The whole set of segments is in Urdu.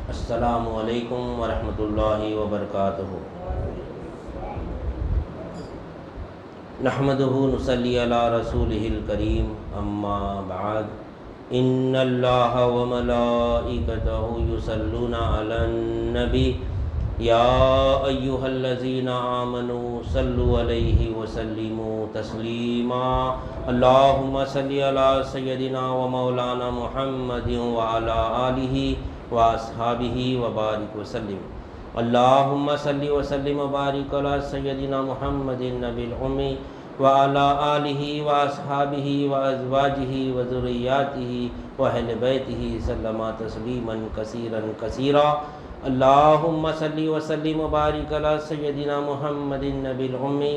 السلام علیکم ورحمۃ اللہ وبرکاتہ۔ نحمدہ نصلی علی رسولہ الکریم، اما بعد، ان اللہ وملائکتہ یصلون علی النبی یا ایہا الذین آمنوا صلوا علیہ وسلموا تسلیما۔ اللہم صلی علی سیدنا و مولانا محمد وعلی آلہ واصحابہ وبارک وسلم۔ اللہم صلی وسلم وبارک علی سیدنا محمد النبی الامی وعلی آلہ واصحابہ وازواجہ وذریاتہ واہل بیتہ سلم تسلیما کثیرا کثیرا۔ اللہم صلی وسلم وبارک علی سیدنا محمد النبی الامی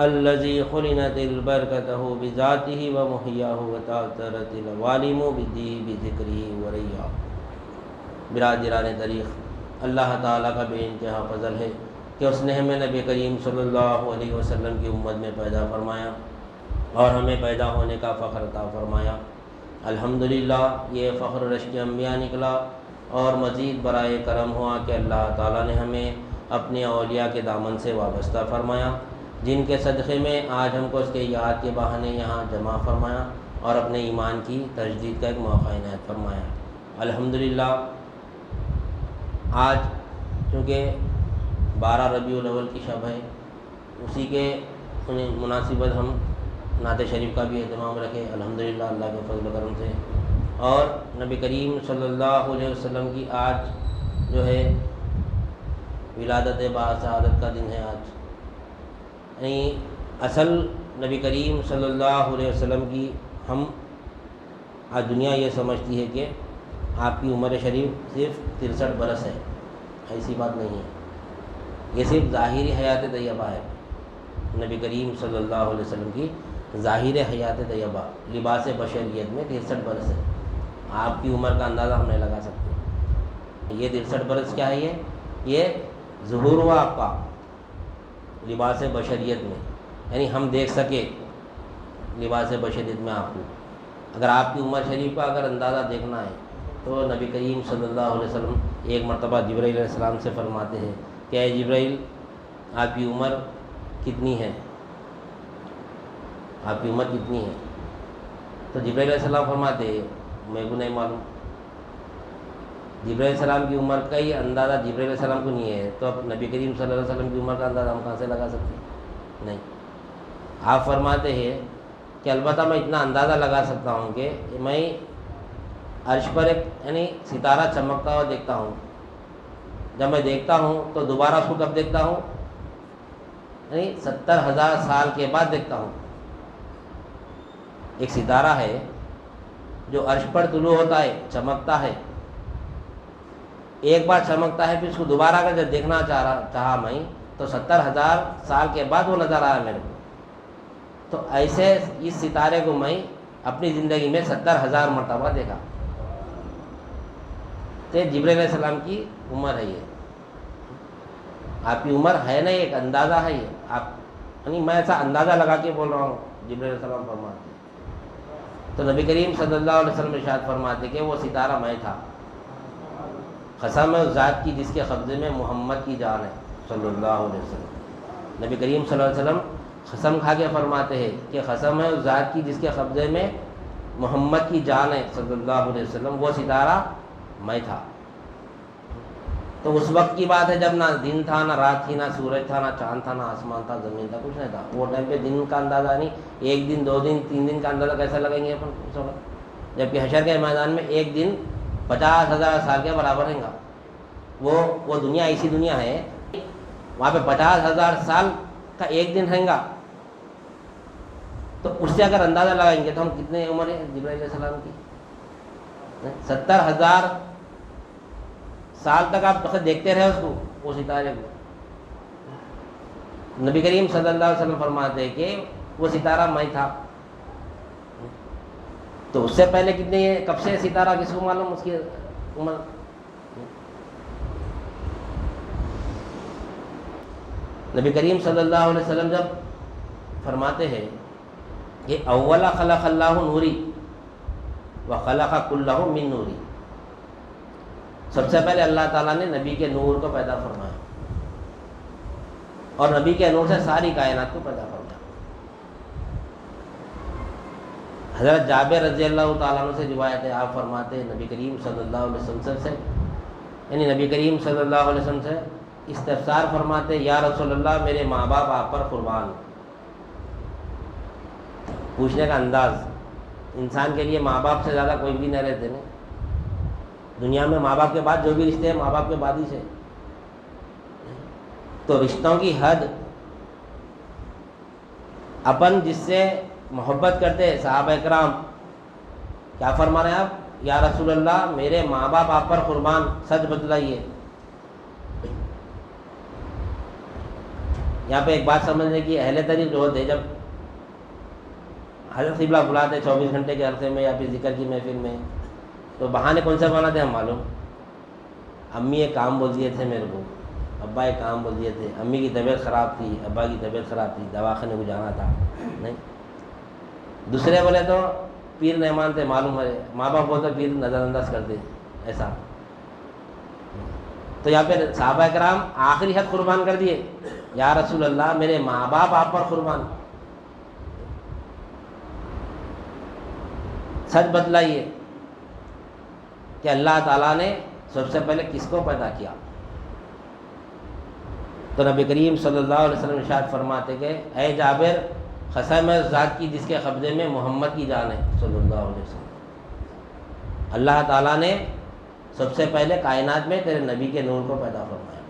الذی خلنت البرکتہ بذاتہ ومحیاہ وتعطرت العوالم بدہ بذکرہ وریا۔ برادران طریق، اللہ تعالیٰ کا بے انتہا فضل ہے کہ اس نے ہمیں نبی کریم صلی اللہ علیہ وسلم کی امت میں پیدا فرمایا اور ہمیں پیدا ہونے کا فخر عطا فرمایا۔ الحمدللہ یہ فخر رشک انبیاء نکلا، اور مزید برائے کرم ہوا کہ اللہ تعالیٰ نے ہمیں اپنے اولیاء کے دامن سے وابستہ فرمایا، جن کے صدقے میں آج ہم کو اس کے یاد کے بہانے یہاں جمع فرمایا اور اپنے ایمان کی تجدید کا ایک موقع عنایت فرمایا۔ الحمدللہ آج چونکہ 12 ربیع الاول کی شب ہے، اسی کے مناسبت ہم نعت شریف کا بھی اہتمام رکھے الحمدللہ اللہ کے فضل و کرم سے، اور نبی کریم صلی اللہ علیہ وسلم کی آج جو ہے ولادت باسعادت کا دن ہے۔ آج یعنی اصل نبی کریم صلی اللہ علیہ وسلم کی ہم آج دنیا یہ سمجھتی ہے کہ آپ کی عمر شریف صرف 63 برس ہے، ایسی بات نہیں ہے، یہ صرف ظاہری حیات طیبہ ہے۔ نبی کریم صلی اللہ علیہ وسلم کی ظاہر حیات طیبہ لباس بشریت میں 63 برس ہے۔ آپ کی عمر کا اندازہ ہم نہیں لگا سکتے۔ یہ 63 برس کیا ہے؟ یہ ظہور ہوا آپ کا لباس بشریت میں، یعنی ہم دیکھ سکے لباس بشریت میں آپ کو۔ اگر آپ کی عمر شریف کا اگر اندازہ دیکھنا ہے تو نبی کریم صلی اللہ علیہ وسلم ایک مرتبہ جبرائیل علیہ السلام سے فرماتے ہیں کہ اے جبرائیل، آپ کی عمر کتنی ہے؟ آپ کی عمر کتنی ہے؟ تو جبرائیل علیہ السلام فرماتے ہیں میرے کو نہیں معلوم۔ جبرائیل علیہ السلام کی عمر کا ہی اندازہ جبرائیل علیہ السلام کو نہیں ہے، تو اب نبی کریم صلی اللہ علیہ وسلم کی عمر کا اندازہ ہم کہاں سے لگا سکتے ہیں؟ نہیں۔ آپ فرماتے ہیں کہ البتہ میں اتنا اندازہ لگا سکتا ہوں کہ میں عرش پر ایک یعنی ستارہ چمکتا ہوا دیکھتا ہوں، جب میں دیکھتا ہوں تو دوبارہ اس کو کب دیکھتا ہوں؟ یعنی 70,000 سال کے بعد دیکھتا ہوں۔ ایک ستارہ ہے جو عرش پر طلوع ہوتا ہے، چمکتا ہے، ایک بار چمکتا ہے، پھر اس کو دوبارہ اگر جب دیکھنا چاہا میں تو 70,000 سال کے بعد وہ نظر آیا میرے کو۔ تو ایسے اس ستارے کو میں اپنی زندگی میں 70,000 مرتبہ دیکھا۔ تو جبرائیل علیہ السلام کی عمر ہے یہ۔ آپ کی عمر ہے نہیں، ایک اندازہ ہے یہ۔ آپ یعنی میں ایسا اندازہ لگا کے بول رہا ہوں، جبرائیل علیہ السلام فرماتے۔ تو نبی کریم صلی اللہ علیہ وسلم ارشاد فرماتے کہ وہ ستارہ میں تھا، قسم ہے اس ذات کی جس کے قبضے میں محمد کی جان ہے صلی اللہ علیہ وسلم۔ نبی کریم صلی اللہ علیہ وسلم قسم کھا کے فرماتے ہیں کہ قسم ہے اس ذات کی جس کے قبضے میں محمد کی جان ہے صلی اللہ علیہ وسلم، وہ ستارہ میں تھا۔ تو اس وقت کی بات ہے جب نہ دن تھا، نہ رات تھی، نہ سورج تھا، نہ چاند تھا، نہ آسمان تھا، زمین تھا، کچھ نہیں تھا۔ وہ ٹائم پہ دن کا اندازہ نہیں، ایک دن، 2 دن، 3 دن کا اندازہ کیسا لگیں گے اپن اس وقت؟ جبکہ حشر کے میدان میں ایک دن 50,000 سال کے برابر رہیں گا۔ وہ دنیا ایسی دنیا ہے، وہاں پہ 50,000 سال کا ایک دن رہیں گا۔ تو اس سے اگر اندازہ لگائیں گے تو ہم کتنے عمر ہے جبرائیل علیہ السلام کی؟ 70,000 سال تک آپ دیکھتے رہے اس کو، وہ ستارے کو۔ نبی کریم صلی اللہ علیہ وسلم فرماتے ہیں کہ وہ ستارہ میں تھا۔ تو اس سے پہلے کتنے، کب سے ستارہ کس کو معلوم اس کی عمر؟ نبی کریم صلی اللہ علیہ وسلم جب فرماتے ہیں کہ اولا خلق اللہ نوری وخلق کلہ من نوری، سب سے پہلے اللہ تعالیٰ نے نبی کے نور کو پیدا فرمایا اور نبی کے نور سے ساری کائنات کو پیدا فرمایا۔ حضرت جابر رضی اللہ تعالیٰ عنہ سے روایت ہے، آپ فرماتے ہیں نبی کریم صلی اللہ علیہ وسلم سے، یعنی نبی کریم صلی اللہ علیہ وسلم سے استفسار فرماتے، یا رسول اللہ میرے ماں باپ آپ پر قربان۔ پوچھنے کا انداز، انسان کے لیے ماں باپ سے زیادہ کوئی بھی نہ رہتے نا دنیا میں، ماں باپ کے بعد جو بھی رشتے ہیں ماں باپ کے بعد ہی سے، تو رشتوں کی حد اپن جس سے محبت کرتے ہیں صحابہ کرام، کیا فرما رہے ہیں آپ؟ یا رسول اللہ میرے ماں باپ آپ پر قربان، سچ بتلائیے۔ یہاں پہ ایک بات سمجھنے کی، اہل طریق جو ہوتے جب حضرت قبلہ بلاتے 24 گھنٹے کے عرصے میں یا پھر ذکر کی محفل میں، تو بہانے کون سے بناتے ہیں ہم معلوم؟ امی ایک کام بول دیے تھے میرے کو، ابا ایک کام بول دیے تھے، امی کی طبیعت خراب تھی، ابا کی طبیعت خراب تھی، دواخانے کو جانا تھا، نہیں۔ دوسرے بولے تو پیر نہیں مانتے، معلوم ہے ماں باپ بولتے پیر نظر انداز کرتے، ایسا۔ تو یہاں پہ صحابہ کرام آخری حد قربان کر دیے، یا رسول اللہ میرے ماں باپ آپ پر قربان، سچ بتلائیے کہ اللہ تعالیٰ نے سب سے پہلے کس کو پیدا کیا؟ تو نبی کریم صلی اللہ علیہ وسلم ارشاد فرماتے کہ اے جابر قسم ہے اس ذات کی جس کے قبضے میں محمد کی جان ہے صلی اللہ علیہ وسلم، اللہ تعالیٰ نے سب سے پہلے کائنات میں تیرے نبی کے نور کو پیدا فرمایا۔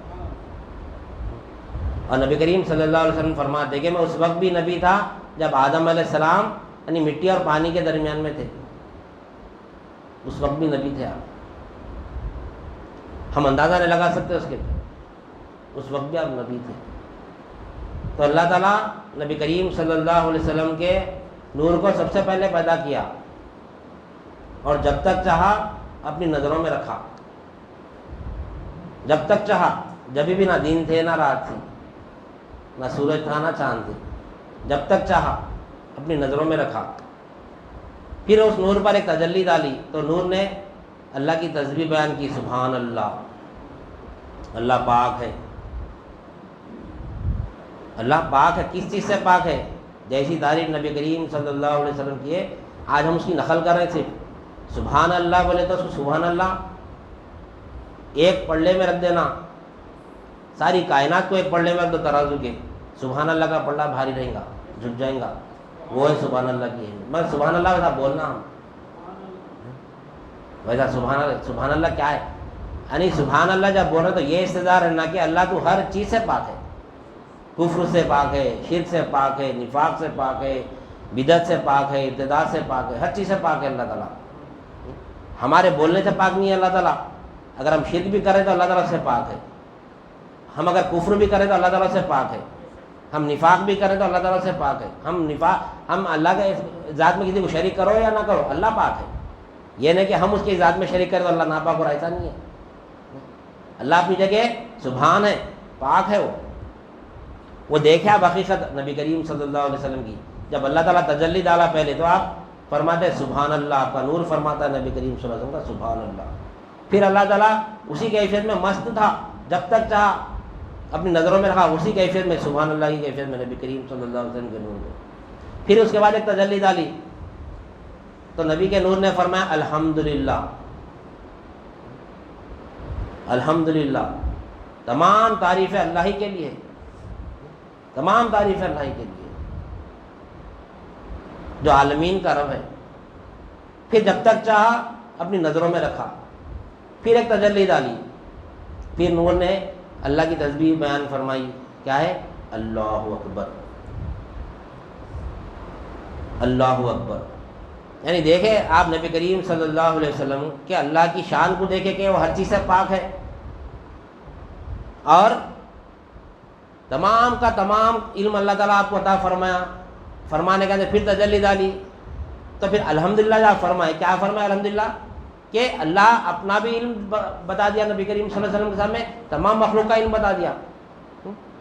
اور نبی کریم صلی اللہ علیہ وسلم فرماتے کہ میں اس وقت بھی نبی تھا جب آدم علیہ السلام یعنی مٹی اور پانی کے درمیان میں تھے، اس وقت بھی نبی تھے آپ، ہم اندازہ نہیں لگا سکتے اس کے، اس وقت بھی آپ نبی تھے۔ تو اللہ تعالیٰ نبی کریم صلی اللہ علیہ وسلم کے نور کو سب سے پہلے پیدا کیا اور جب تک چاہا اپنی نظروں میں رکھا، جب تک چاہا، جب بھی نہ دن تھے نہ رات تھی، نہ سورج تھا نہ چاند تھی، جب تک چاہا اپنی نظروں میں رکھا۔ پھر اس نور پر ایک تجلی ڈالی تو نور نے اللہ کی تسبیح بیان کی، سبحان اللہ، اللہ پاک ہے، اللہ پاک ہے۔ کس چیز سے پاک ہے؟ جیسی تعریف نبی کریم صلی اللہ علیہ وسلم کی ہے، آج ہم اس کی نقل کر رہے تھے۔ سبحان اللہ بولے تو سبحان اللہ ایک پلڑے میں رکھ دینا، ساری کائنات کو ایک پلڑے میں رکھ دو ترازو کے، سبحان اللہ کا پلڑا بھاری رہے گا، جھک جائیں گا، وہ ہے سبحان اللہ کی ہے۔ مگر سبحان اللہ ویسا بولنا، ہم ویسا سبحان اللہ کیا ہے؟ یعنی سبحان اللہ جب بول رہے تو یہ استدار رہنا کہ اللہ تو ہر چیز سے پاک ہے، کفر سے پاک ہے، شرک سے پاک ہے، نفاق سے پاک ہے، بدعت سے پاک ہے، ابتداع سے پاک ہے، ہر چیز سے پاک ہے اللہ تعالیٰ۔ ہمارے بولنے سے پاک نہیں ہے اللہ تعالیٰ، اگر ہم شرک بھی کریں تو اللہ تعالیٰ سے پاک ہے، ہم اگر کفر بھی کریں تو اللہ تعالیٰ سے پاک ہے، ہم نفاق بھی کریں تو اللہ تعالیٰ سے پاک ہے، ہم اللہ کے ذات میں کسی کو شریک کرو یا نہ کرو اللہ پاک ہے، یہ نہیں کہ ہم اس کی ذات میں شریک کریں تو اللہ ناپاک اور ایسا نہیں ہے۔ اللہ اپنی جگہ سبحان ہے، پاک ہے وہ دیکھے آپ حقیقت نبی کریم صلی اللہ علیہ وسلم کی، جب اللہ تعالیٰ تجلی ڈالا پہلے تو آپ فرماتے سبحان اللہ، آپ کا نور فرماتا ہے نبی کریم صلی اللہ علیہ وسلم کا سبحان اللہ۔ پھر اللہ تعالیٰ اسی کیفیت میں مست تھا، جب تک چاہا اپنی نظروں میں رکھا، اسی کیفیت میں سبحان اللہ کی کیفیت میں نبی کریم صلی اللہ علیہ وسلم کے نور کو۔ پھر اس کے بعد ایک تجلی ڈالی تو نبی کے نور نے فرمایا الحمدللہ، الحمدللہ، تمام تعریفیں اللہ ہی کے لیے، تمام تعریفیں اللہ ہی کے لیے جو عالمین کا رب ہے۔ پھر جب تک چاہا اپنی نظروں میں رکھا، پھر ایک تجلی ڈالی، پھر نور نے اللہ کی تسبیح بیان فرمائی، کیا ہے؟ اللہ اکبر، اللہ اکبر۔ یعنی دیکھیں آپ نبی کریم صلی اللہ علیہ وسلم کہ اللہ کی شان کو دیکھیں کہ وہ ہر چیز سے پاک ہے، اور تمام کا تمام علم اللہ تعالیٰ آپ کو عطا فرمایا، فرمانے کے اندر پھر تجلی ڈالی تو پھر الحمدللہ آپ فرمائے، کیا فرمائے الحمدللہ؟ کہ اللہ اپنا بھی علم بتا دیا نبی کریم صلی اللہ علیہ وسلم کے سامنے، تمام مخلوق کا علم بتا دیا۔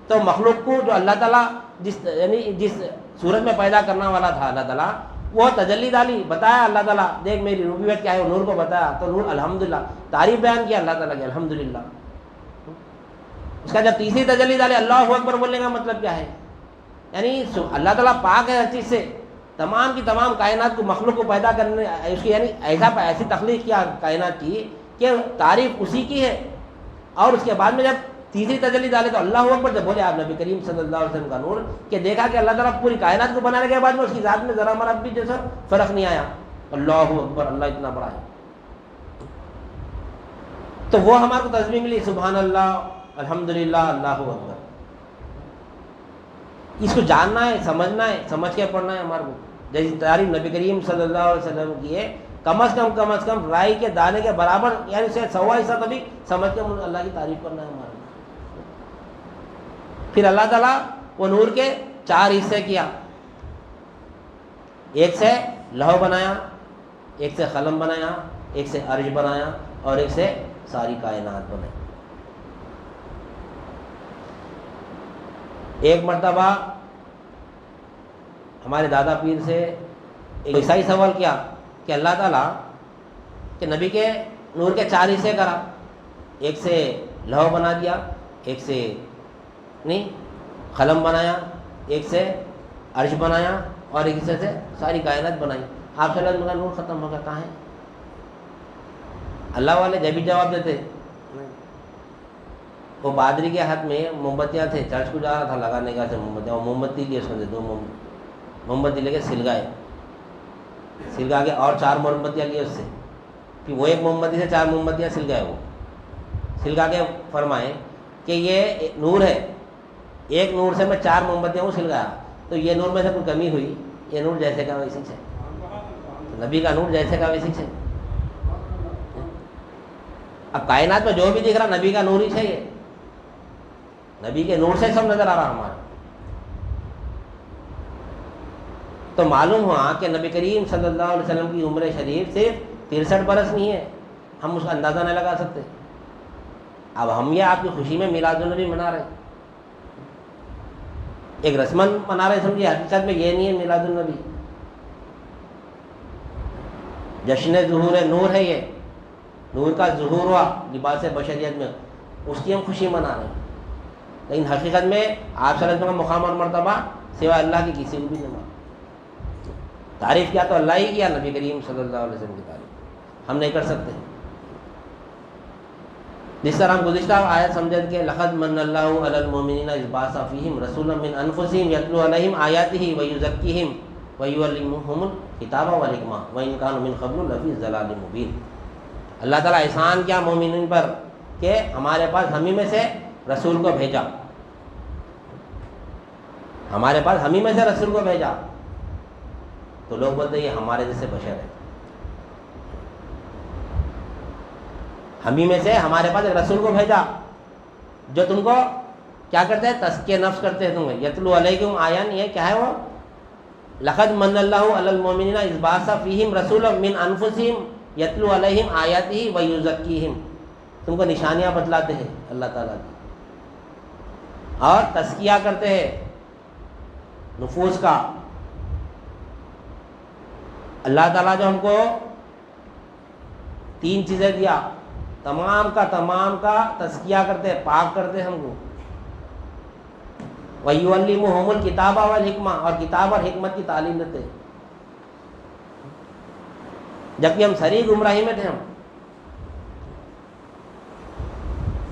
تو مخلوق کو جو اللہ تعالیٰ جس صورت میں پیدا کرنا والا تھا اللہ تعالیٰ، وہ تجلی ڈالی، بتایا اللہ تعالیٰ دیکھ میری ربوبیت کیا ہے، نور کو بتایا تو نور الحمدللہ تعریف بیان کیا اللہ تعالیٰ کی الحمدللہ۔ اس کا جب تیسری تجلی ڈالی اللہ اکبر بولنے کا مطلب کیا ہے، یعنی اللہ تعالیٰ پاک ہے ہر چیز سے، تمام کی تمام کائنات کو مخلوق کو پیدا کرنے اس کی یعنی ایسی تخلیق کیا کائنات کی کہ تعریف اسی کی ہے۔ اور اس کے بعد میں جب تیسری تجلی ڈالے تو اللہ اکبر جب بولے آپ نبی کریم صلی اللہ علیہ وسلم کا نور، کہ دیکھا کہ اللہ تعالیٰ پوری کائنات کو بنانے کے بعد میں اس کی ذات میں ذرا مرا بھی جیسا فرق نہیں آیا، اللہ اکبر اللہ اتنا بڑا ہے۔ تو وہ ہمارے کو تسبیح ملی سبحان اللہ الحمدللہ اللہ اکبر۔ اس کو جاننا ہے، سمجھنا ہے، سمجھ کے پڑھنا ہے ہمارے کو۔ جیسی تعریف نبی کریم صلی اللہ علیہ وسلم کی ہے، کم از کم رائی کے دانے کے برابر یعنی سے 100 حصہ تو بھی سمجھ کے اللہ کی تعریف کرنا ہے ہمارے۔ پھر اللہ تعالیٰ وہ نور کے 4 حصے کیا، ایک سے لوح بنایا، ایک سے قلم بنایا، ایک سے عرش بنایا، اور ایک سے ساری کائنات بنائی۔ ایک مرتبہ ہمارے دادا پیر سے ایک عیسائی سوال کیا کہ اللہ تعالیٰ کہ نبی کے نور کے 4 حصے کرا، ایک سے لوح بنا دیا، ایک سے نہیں قلم بنایا، ایک سے عرش بنایا، اور ایک حصے سے ساری کائنات بنائی۔ آپ صلی اللہ علیہ وسلم کا نور ختم ہو گیا، کہاں ہے؟ اللہ والے جب بھی جواب دیتے، وہ پادری کے ہاتھ میں موم بتیاں تھے، چرچ کو جا رہا تھا لگانے کا سے موم بتیاں، وہ موم بتی لیے اس نے 2 موم بتی لے کے سلگا کے اور 4 موم بتیاں لیے اس سے، کہ وہ ایک موم بتی سے 4 موم بتیاں سلگائے، وہ سلگا کے فرمائے کہ یہ نور ہے، ایک نور سے میں 4 موم بتیاں کو سلگایا، تو یہ نور میں سے کوئی کمی ہوئی؟ یہ نور جیسے کا ویسی ہے، نبی کا نور جیسے کا ویسی ہے۔ اب کائنات میں جو بھی دکھ رہا نبی کا نور ہی چاہیے، نبی کے نور سے سب نظر آ رہا ہمارا۔ تو معلوم ہوا کہ نبی کریم صلی اللہ علیہ وسلم کی عمر شریف صرف 63 برس نہیں ہے، ہم اس کا اندازہ نہیں لگا سکتے۔ اب ہم یہ آپ کی خوشی میں میلاد النبی منا رہے ہیں، ایک رسمن منا رہے سمجھیے، حقیقت میں یہ نہیں ہے میلاد النبی، جشن ظہور نور ہے، یہ نور کا ظہور ہوا لباس بشریت میں، اس کی ہم خوشی منا رہے ہیں، لیکن حقیقت میں آپ صلی اللہ علیہ وسلم کا مقام اور مرتبہ سوائے اللہ کی کسی کو بھی نہیں مانا۔ تعریف کیا تو اللہ ہی کیا، نبی کریم صلی اللہ علیہ وسلم کی تعریف ہم نہیں کر سکتے۔ جس طرح ہم گزشتہ آیت سمجھیں کہ لقد من اللہ علی المؤمنین اذ بعث فیہم رسولا من انفسہم یتلو علیہم آیاتہ ویزکیہم ویعلمہم الکتاب والحکمہ وان کانوا من قبل لفی ضلال مبین۔ اللہ تعالیٰ احسان کیا مومنین پر کہ ہمارے پاس ہم ہی میں سے رسول کو بھیجا، ہمارے پاس ہم ہی میں سے رسول کو بھیجا، تو لوگ بولتے ہیں یہ ہمارے جیسے بشر ہے، ہم ہی میں سے ہمارے پاس ایک رسول کو بھیجا جو تم کو کیا کرتے ہیں، تزکیہ نفس کرتے ہیں تمہیں، یتلو علیکم آیان، یہ کیا ہے وہ لقد من اللہ علی المؤمنین اذ بعث فیہم رسولا من انفسہم یتلو علیہم آیاتہ ویزکیہم، تم کو نشانیاں بتلاتے ہیں اللہ تعالیٰ کی، اور تزکیہ کرتے ہیں نفوس کا۔ اللہ تعالیٰ جو ہم کو 3 چیزیں دیا، تمام کا تزکیہ کرتے، پاک کرتے ہم کو، وَيُعَلِّمُهُمُ الْكِتَابَ وَالْحِکْمَةَ، اور کتاب اور حکمت کی تعلیم دیتے، جبکہ ہم سری گمراہی میں تھے۔ ہم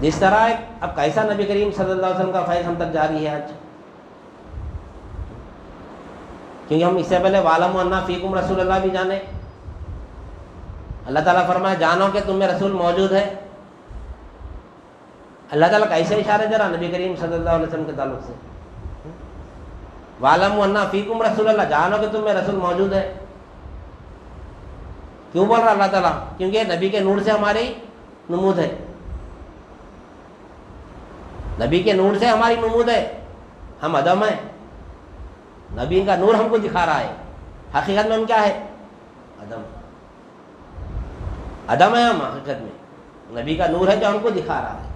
جس طرح اب کیسا نبی کریم صلی اللہ علیہ وسلم کا فیض ہم تک جاری ہے آج، کیونکہ ہم اس سے پہلے وَاعْلَمُوا أَنَّ فِيكُمْ رسول اللہ بھی جانے، اللہ تعالیٰ فرمایا جانو کہ تم میں رسول موجود ہے۔ اللہ تعالیٰ کیسے اشارے دے رہا نبی کریم صلی اللہ علیہ وسلم کے تعلق سے، وَاعْلَمُوا أَنَّ فِيكُمْ رسول اللہ، جانو کہ تم میں رسول موجود ہے۔ کیوں بول رہا اللہ تعالیٰ؟ کیونکہ نبی کے نور سے ہماری نمود ہے، نبی کے نور سے ہماری نمود ہے، ہم عدم ہیں، نبی کا نور ہم کو دکھا رہا ہے، حقیقت میں ہم کیا ہے؟ عدم ہے ہم حقیقت میں، نبی کا نور ہے جو ہم کو دکھا رہا ہے،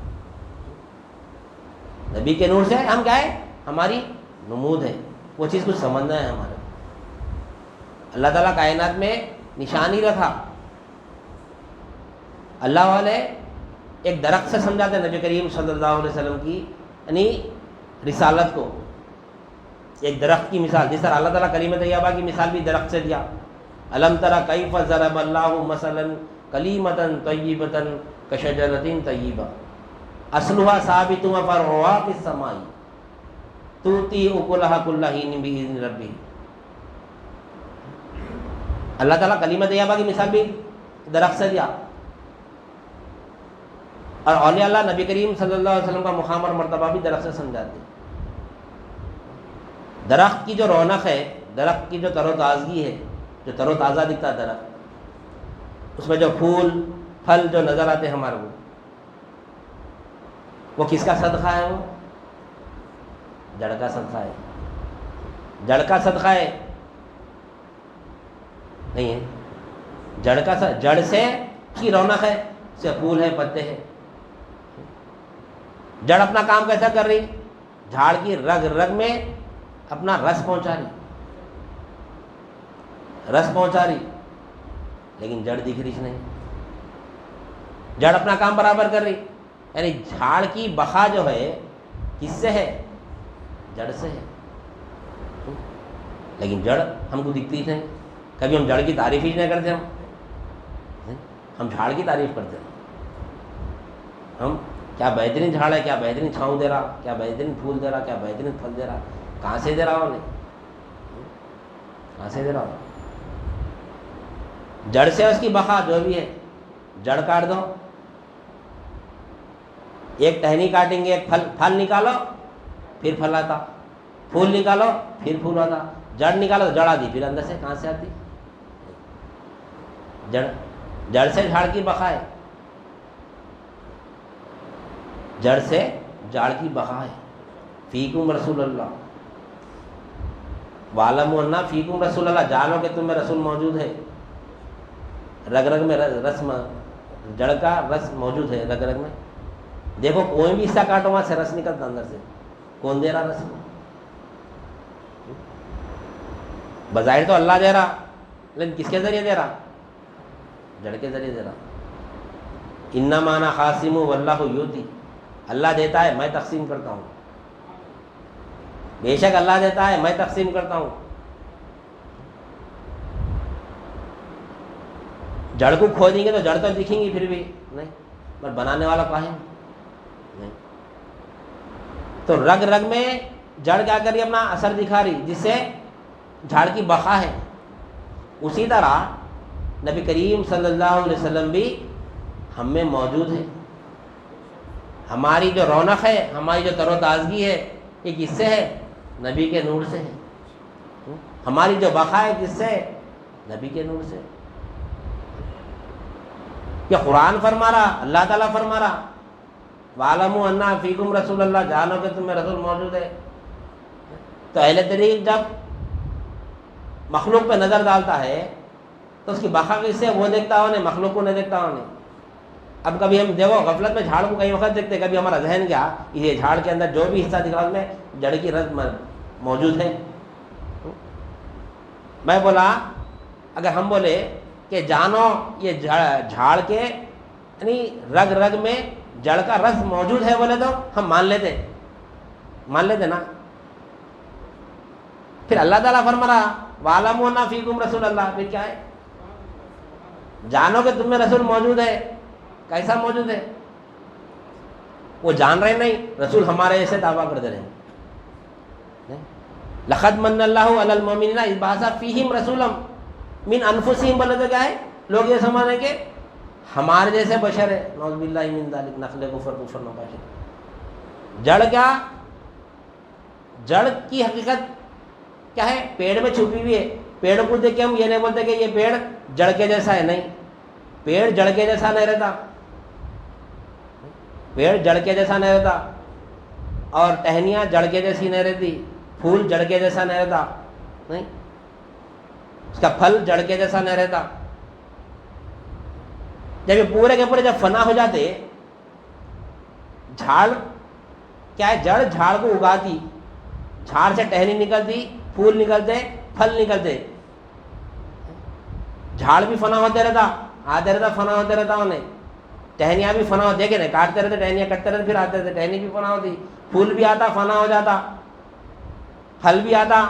نبی کے نور سے ہم کیا ہے؟ ہماری نمود ہے، وہ چیز کچھ سمجھنا ہے ہمارے۔ اللہ تعالیٰ کائنات میں نشانی رکھا. اللہ والے ایک درخت سے سمجھاتے ہیں نبی کریم صلی اللہ علیہ وسلم کی یعنی رسالت کو. ایک درخت کی مثال، جس طرح اللہ تعالیٰ کلمہ طیبہ کی مثال بھی درخت سے دیا. الم تری کیف ضرب اللہ مثلا کلیمۃ طیبۃ کشجرۃ طیبہ اصلها ثابت وفرعها فی السماء تؤتی اکلھا کل حین بإذن ربہ. اللہ تعالیٰ کلمہ طیبہ کی مثال بھی درخت سے دیا. اور اولیاء اللہ نبی کریم صلی اللہ علیہ وسلم کا مقام اور مرتبہ بھی درخت سے سمجھاتے ہیں. درخت کی جو رونق ہے، درخت کی جو تر و تازگی ہے، جو تر و تازہ دکھتا ہے درخت، اس میں جو پھول پھل جو نظر آتے ہیں ہمارے وہ کس کا صدقہ ہے؟ وہ جڑ کا صدقہ ہے. جڑ کا صدقہ ہے نہیں ہے. جڑ سے اس کی رونق ہے، اس سے پھول ہے، پتے ہیں. جڑ اپنا کام کیسا کر رہی؟ جھاڑ کی رگ رگ میں اپنا رس پہنچا رہی، لیکن جڑ دکھ رہی نہیں. جڑ اپنا کام برابر کر رہی، یعنی جھاڑ کی بقا جو ہے کس سے ہے؟ جڑ سے ہے. لیکن جڑ ہم کو دکھتی نہیں. کبھی ہم جڑ کی تعریف ہی نہیں کرتے. ہم جھاڑ کی تعریف کرتے ہیں. ہم کیا بہترین جھاڑ ہے، کیا بہترین چھاؤں دے رہا، کیا بہترین پھول دے رہا، کیا بہترین پھل دے رہا. کہاں سے دے رہا ہو؟ کہاں سے دے رہا ہو؟ جڑ سے اس کی بقا جو بھی ہے. جڑ کاٹ دو، ایک ٹہنی کاٹیں گے، ایک پھل نکالو پھر پھل آتا، پھول نکالو پھر پھول آتا. جڑ نکالو تو جڑ آتی، پھر اندر سے کہاں سے آتی؟ جڑ سے جھاڑ کی بقا ہے. جڑ سے جھاڑ کی بقا ہے. فیکم رسول اللہ وَاعْلَمُوا أَنَّ فِيكُمْ رسول اللہ. جانو کہ تم میں رسول موجود ہے. رگ رگ میں رس، جڑ کا رس موجود ہے رگ رگ میں. دیکھو کوئی بھی حصہ کاٹو وہاں سے رس نکلتا اندر سے. کون دے رہا رس کو؟ بظاہر تو اللہ دے رہا، لیکن کس کے ذریعے دے رہا؟ جڑ کے ذریعے دے رہا. انما انا قاسم واللہ یؤتی. اللہ دیتا ہے، میں تقسیم کرتا ہوں. بے شک اللہ دیتا ہے، میں تقسیم کرتا ہوں. جڑ کو کھودیں گے تو جڑ تو دکھیں گی پھر بھی نہیں، پر بنانے والا کہاں ہے؟ نہیں. تو رگ رگ میں جڑ کیا کر رہی؟ اپنا اثر دکھا رہی، جس سے جھاڑ کی بقا ہے. اسی طرح نبی کریم صلی اللہ علیہ وسلم بھی ہم میں موجود ہے. ہماری جو رونق ہے، ہماری جو تر و تازگی ہے، یہ کس سے ہے؟ نبی کے نور سے ہے. ہماری جو بقا ہے کس سے؟ نبی کے نور سے. کہ قرآن فرما رہا، اللہ تعالیٰ فرما رہا وَاعْلَمُوا أَنَّ فِيكُمْ رسول اللہ. جانو کہ تم میں رسول موجود ہے. تو اہل طریق جب مخلوق پہ نظر ڈالتا ہے تو اس کی بقا کس سے؟ وہ دیکھتا ہو نہیں، مخلوق کو نہیں دیکھتا ہو نہیں. اب کبھی ہم دیکھو غفلت میں جھاڑ کو کئی وقت دیکھتے، کبھی ہمارا ذہن کیا یہ جھاڑ کے اندر جو بھی حصہ دکھ رہا اس میں جڑ کی رگ موجود ہے. میں بولا اگر ہم بولے کہ جانو یہ جھاڑ کے یعنی رگ رگ میں جڑ کا رس موجود ہے بولے تو ہم مان لیتے نا. پھر اللہ تعالیٰ فرما رہا وَاعْلَمُوا أَنَّ فِيكُمْ رسول اللہ. پھر کیا ہے؟ جانو کہ تم میں رسول موجود ہے. کیسا موجود ہے؟ وہ جان رہے نہیں، رسول ہمارے ایسے دعویٰ کرتے رہے. لَقَدْ مَنَّ اللَّهُ عَلَى الْمُؤْمِنِينَ إِذْ بَعَثَ فِيهِمْ رَسُولًا مِنْ أَنفُسِهِمْ. بولے تو کیا ہے؟ لوگ یہ سمجھیں کہ ہمارے جیسے بشر ہے. نعوذ باللہ من ذلک، نقل کفر نباشر. جڑ کیا؟ جڑ کی حقیقت کیا ہے؟ پیڑ میں چھپی ہوئی ہے. پیڑ کو دیکھ کے ہم یہ نہیں بولتے کہ یہ پیڑ جڑ کے جیسا ہے. نہیں، پیڑ جڑ کے جیسا نہیں رہتا. پیڑ جڑ کے جیسا نہیں رہتا، اور ٹہنیاں جڑ کے جیسی نہیں رہتی، پھول جڑ کے جیسا نہیں رہتا. نہیں، اس کا پھل جڑ کے جیسا نہیں رہتا. جب یہ پورے کے پورے جب فنا ہو جاتے، جھاڑ کیا ہے؟ جڑ جھاڑ کو اگاتی، جھاڑ سے ٹہنی نکلتی، پھول نکلتے، پھل نکلتے. جھاڑ بھی فنا ہوتے رہتا، آتے رہتا، فنا ہوتے رہتا انہیں، ٹہنیاں بھی فنا ہو، دیکھے نا کاٹتے رہتے ٹہنیاں، کٹتے رہتے پھر آتے رہتے، ٹہنی بھی فنا ہوتی، پھول بھی آتا فنا ہو جاتا، پھل بھی آتا،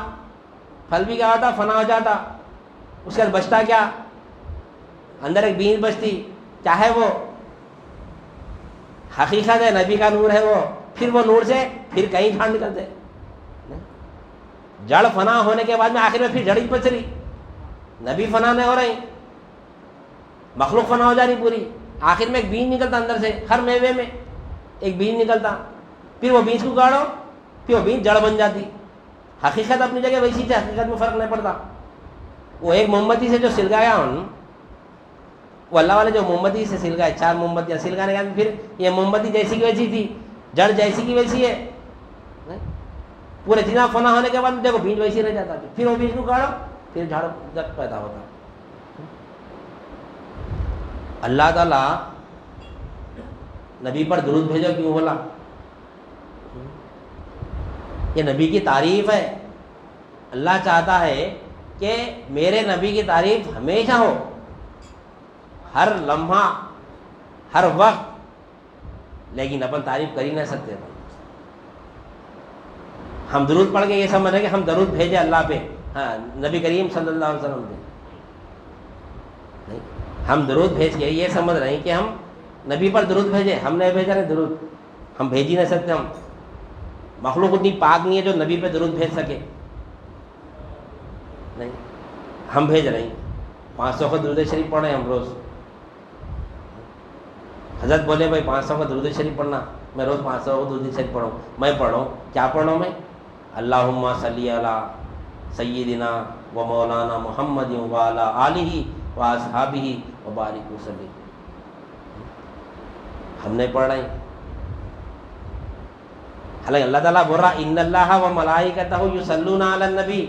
پھل بھی کیا ہوتا فنا ہو جاتا، اس کے بعد بچتا کیا، اندر ایک بیج بچتی، کیا ہے وہ، حقیقت ہے، نبی کا نور ہے وہ، پھر وہ نور سے پھر کئی جھاڑ نکلتے، جڑ فنا ہونے کے بعد میں آخر میں پھر جڑ ہی بچ رہی، نبی فنا نہیں ہو رہی، مخلوق فنا ہو جا رہی پوری، آخر میں ایک بیج نکلتا اندر سے، ہر میوے میں ایک بیج نکلتا، پھر وہ بیج کو گاڑو، پھر وہ بیج جڑ بن جاتی، حقیقت اپنی جگہ ویسی تھی، حقیقت میں فرق نہیں پڑتا۔ وہ ایک موم بتی سے جو سلگایا وہ اللہ والے جو موم بتی سے سلگائے، 4 موم بتیاں سلگانے کے بعد پھر یہ موم بتی جیسی کی ویسی تھی، جڑ جیسی کی ویسی ہے، پورے جنا فنا ہونے کے بعد دیکھو بیج ویسی رہ جاتا، پھر وہ بیج کو گاڑو پھر جھاڑ پیدا ہوتا۔ اللہ تعالیٰ نبی پر درود بھیجو کیوں بولا؟ یہ نبی کی تعریف ہے، اللہ چاہتا ہے کہ میرے نبی کی تعریف ہمیشہ ہو، ہر لمحہ ہر وقت، لیکن اپن تعریف کر ہی نہیں سکتے، ہم درود پڑھ کے یہ سمجھ رہے ہیں کہ ہم درود بھیجے اللہ پہ، ہاں نبی کریم صلی اللہ علیہ وسلم پہ نہیں، ہم درود بھیج کے یہ سمجھ رہے ہیں کہ ہم نبی پر درود بھیجے، ہم نہیں بھیج رہے درود، ہم بھیج ہی نہیں سکتے، ہم مخلوق اتنی پاک نہیں ہے جو نبی پہ درود بھیج سکے، نہیں ہم بھیج رہے ہیں، 500 کا درود شریف پڑھ رہے ہیں ہم روز، حضرت بولے بھائی 500 کا درود شریف پڑھنا، میں روز 500 کا درود شریف پڑھوں، میں پڑھوں، کیا پڑھوں میں؟ اللہم صلی علی سیدنا و مولانا محمد وعلی آلہ و اصحابہ و بارک وسلم، ہم نہیں پڑھ رہے ہیں، حالانکہ اللہ تعالیٰ بول رہا ان اللہ و ملائکتہ یصلون علی النبی،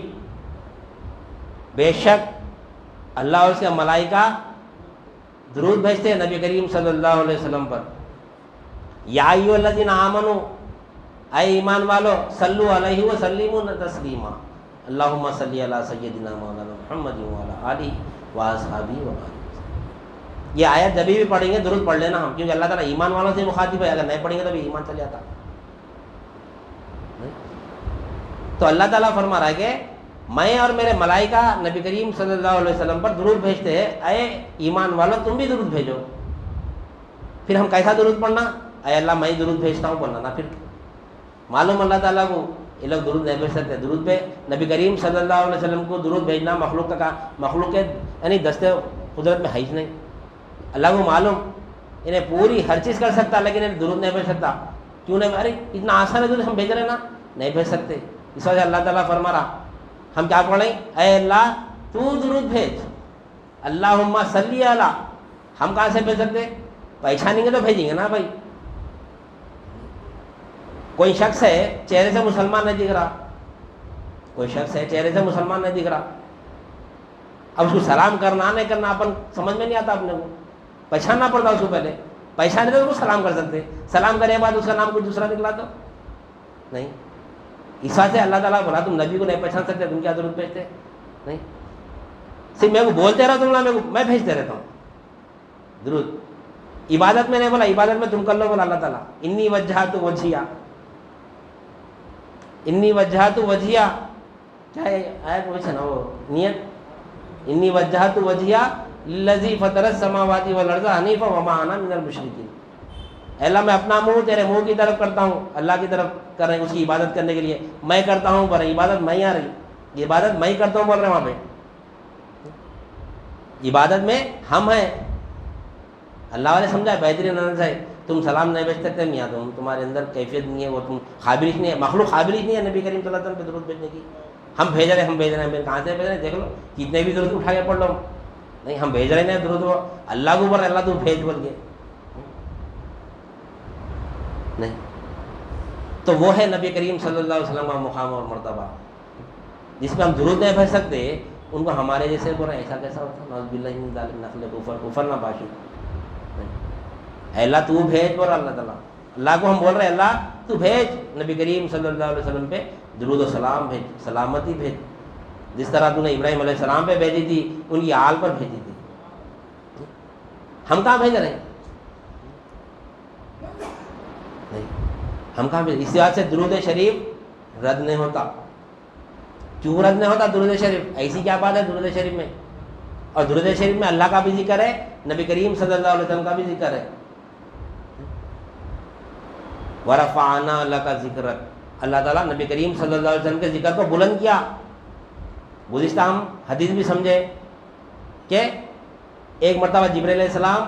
بے شک اللہ اور اس کے ملائکہ درود بھیجتے ہیں نبی کریم صلی اللہ علیہ وسلم پر، یا ایھا الذین آمنوا، اے ایمان والو، صلو علیہ وسلموا تسلیما، اللہم صلی علی سیدنا مولانا محمد وعلی آلہ و اصحابہ و بارک۔ یہ آیت جب بھی پڑھیں گے درود پڑھ لینا ہم، کیونکہ اللہ تعالیٰ ایمان والوں سے مخاطب ہے، اگر نہیں پڑھیں گے تو بھی ایمان چل جاتا۔ تو اللہ تعالیٰ فرما رہا ہے کہ میں اور میرے ملائکہ نبی کریم صلی اللہ علیہ وسلم پر درود بھیجتے ہیں، اے ایمان والو تم بھی درود بھیجو۔ پھر ہم کیسا درود پڑھنا؟ اے اللہ میں درود بھیجتا ہوں بولنا نا، پھر معلوم اللہ تعالیٰ کو یہ لوگ درود نہیں بھیج سکتے، درود پہ نبی کریم صلی اللہ علیہ وسلم کو درود بھیجنا مخلوق کا مخلوق کے یعنی دستے قدرت میں ہے ہی نہیں، اللہ کو معلوم انہیں پوری ہر چیز کر سکتا لیکن انہیں درود نہیں بھیج سکتا، کیوں نہیں؟ ارے اتنا آسان ہے درود، ہم بھیج رہے نا، نہیں بھیج سکتے، اس وجہ سے اللہ تعالیٰ فرما رہا ہم کیا پڑھیں؟ اے اللہ تو درود بھیج، اللہم صلی علی، ہم کہاں سے بھیج سکتے؟ پہچانیں گے تو بھیجیں گے نا بھائی، کوئی شخص ہے چہرے سے مسلمان نہیں دکھ رہا، کوئی شخص ہے چہرے سے مسلمان نہیں دکھ رہا، اب اس کو سلام کرنا نہیں کرنا اپن سمجھ میں نہیں آتا، اپنے کو پہچاننا پڑتا اس کو، پہلے پہچانے تو اس کو سلام کر سکتے، سلام کرنے کے بعد اس کا نام کچھ دوسرا نکلا تو نہیں، اس وجہ سے اللہ تعالیٰ بولا تم نبی کو نہیں پہچان سکتے، تم کیا درود بھیجتے؟ نہیں، صرف میں کو بولتے رہو تم، میں بھیجتے رہتا ہوں درود، عبادت میں نہیں بولا، عبادت میں تم کر لو، بولا اللہ تعالیٰ انی وجہت وجہیہ، انی وجہت وجہیہ، کیا ہے آیت وہ نا وہ نیت، انی وجہت وجہیہ للذی فطر السماوات والارض حنیفا وما انا من المشرکین، اے اللہ میں اپنا منہ تیرے منہ کی طرف کرتا ہوں، اللہ کی طرف کر رہے ہیں، اس کی عبادت کرنے کے لیے میں کرتا ہوں، پر عبادت میں ہی آ رہی، عبادت میں ہی کرتا ہوں بول رہے ہیں، وہاں پہ عبادت میں ہم ہیں، اللہ والے سمجھا بہترین انداز ہے، تم سلام نہیں بھیج سکتے میاں، تمہارے اندر کیفیت نہیں ہے، وہ تم قابل نہیں ہے، مخلوق قابل نہیں ہے نبی کریم صلی اللہ علیہ وسلم پہ درود بھیجنے کی، ہم بھیج رہے ہیں، میں کہاں سے بھیج رہے ہیں؟ دیکھ لو کتنے بھی درود اٹھا کے پڑھ لو، نہیں ہم بھیج رہے ہیں درود، وہ اللہ کو بول رہے اللہ تو بھیج بول کے، نہیں تو وہ ہے نبی کریم صلی اللہ علیہ وسلم کا مقام اور مرتبہ، جس پہ ہم درود نہیں بھیج سکتے، ان کو ہمارے جیسے بول رہے ہیں ایسا کیسا ہوتا، نعوذ باللہ من ذالک، نقل کفر نہ باشی، اے اللہ تو بھیج، بول اللہ تعالیٰ، اللہ کو ہم بول رہے ہیں اللہ تو بھیج، نبی کریم صلی اللہ علیہ وسلم پہ درود و سلام بھیج، سلامتی بھیج، جس طرح تو نے ابراہیم علیہ السلام پہ بھیجی تھی ان کی آل پر بھیجی تھی. ہم کہاں بھیج رہے ہیں؟ نہیں, ہم کہاں بھیج. اس بات سے درود شریف رد نہیں ہوتا. کیوں رد نہیں ہوتا درود شریف؟ ایسی کیا بات ہے درود شریف میں؟ اور درود شریف میں اللہ کا بھی ذکر ہے, نبی کریم صلی اللہ علیہ وسلم کا بھی ذکر ہے. ورفعنا لک ذکرک, اللہ تعالیٰ نبی کریم صلی اللہ علیہ وسلم کے ذکر کو بلند کیا. گزشتہ ہم حدیث بھی سمجھے کہ ایک مرتبہ جبرائیل علیہ السلام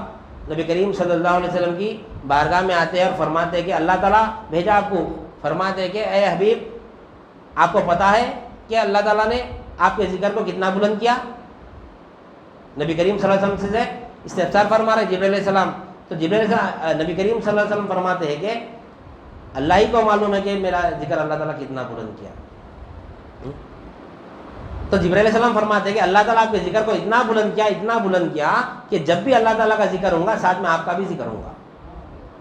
نبی کریم صلی اللہ علیہ وسلم کی بارگاہ میں آتے ہیں اور فرماتے ہیں کہ اللہ تعالیٰ بھیجا آپ کو. فرماتے ہیں کہ اے حبیب, آپ کو پتہ ہے کہ اللہ تعالیٰ نے آپ کے ذکر کو کتنا بلند کیا؟ نبی کریم صلی اللہ علیہ وسلم سے استفسار فرما رہے جبرائیل علیہ السلام. تو نبی کریم صلی اللہ علیہ وسلم فرماتے ہیں کہ اللہ ہی کو معلوم ہے کہ میرا ذکر اللہ تعالیٰ کتنا بلند کیا. تو جبرائیل علیہ السلام فرماتے ہیں کہ اللہ تعالیٰ آپ کے ذکر کو اتنا بلند کیا کہ جب بھی اللہ تعالیٰ کا ذکر ہوگا ساتھ میں آپ کا بھی ذکر ہوگا.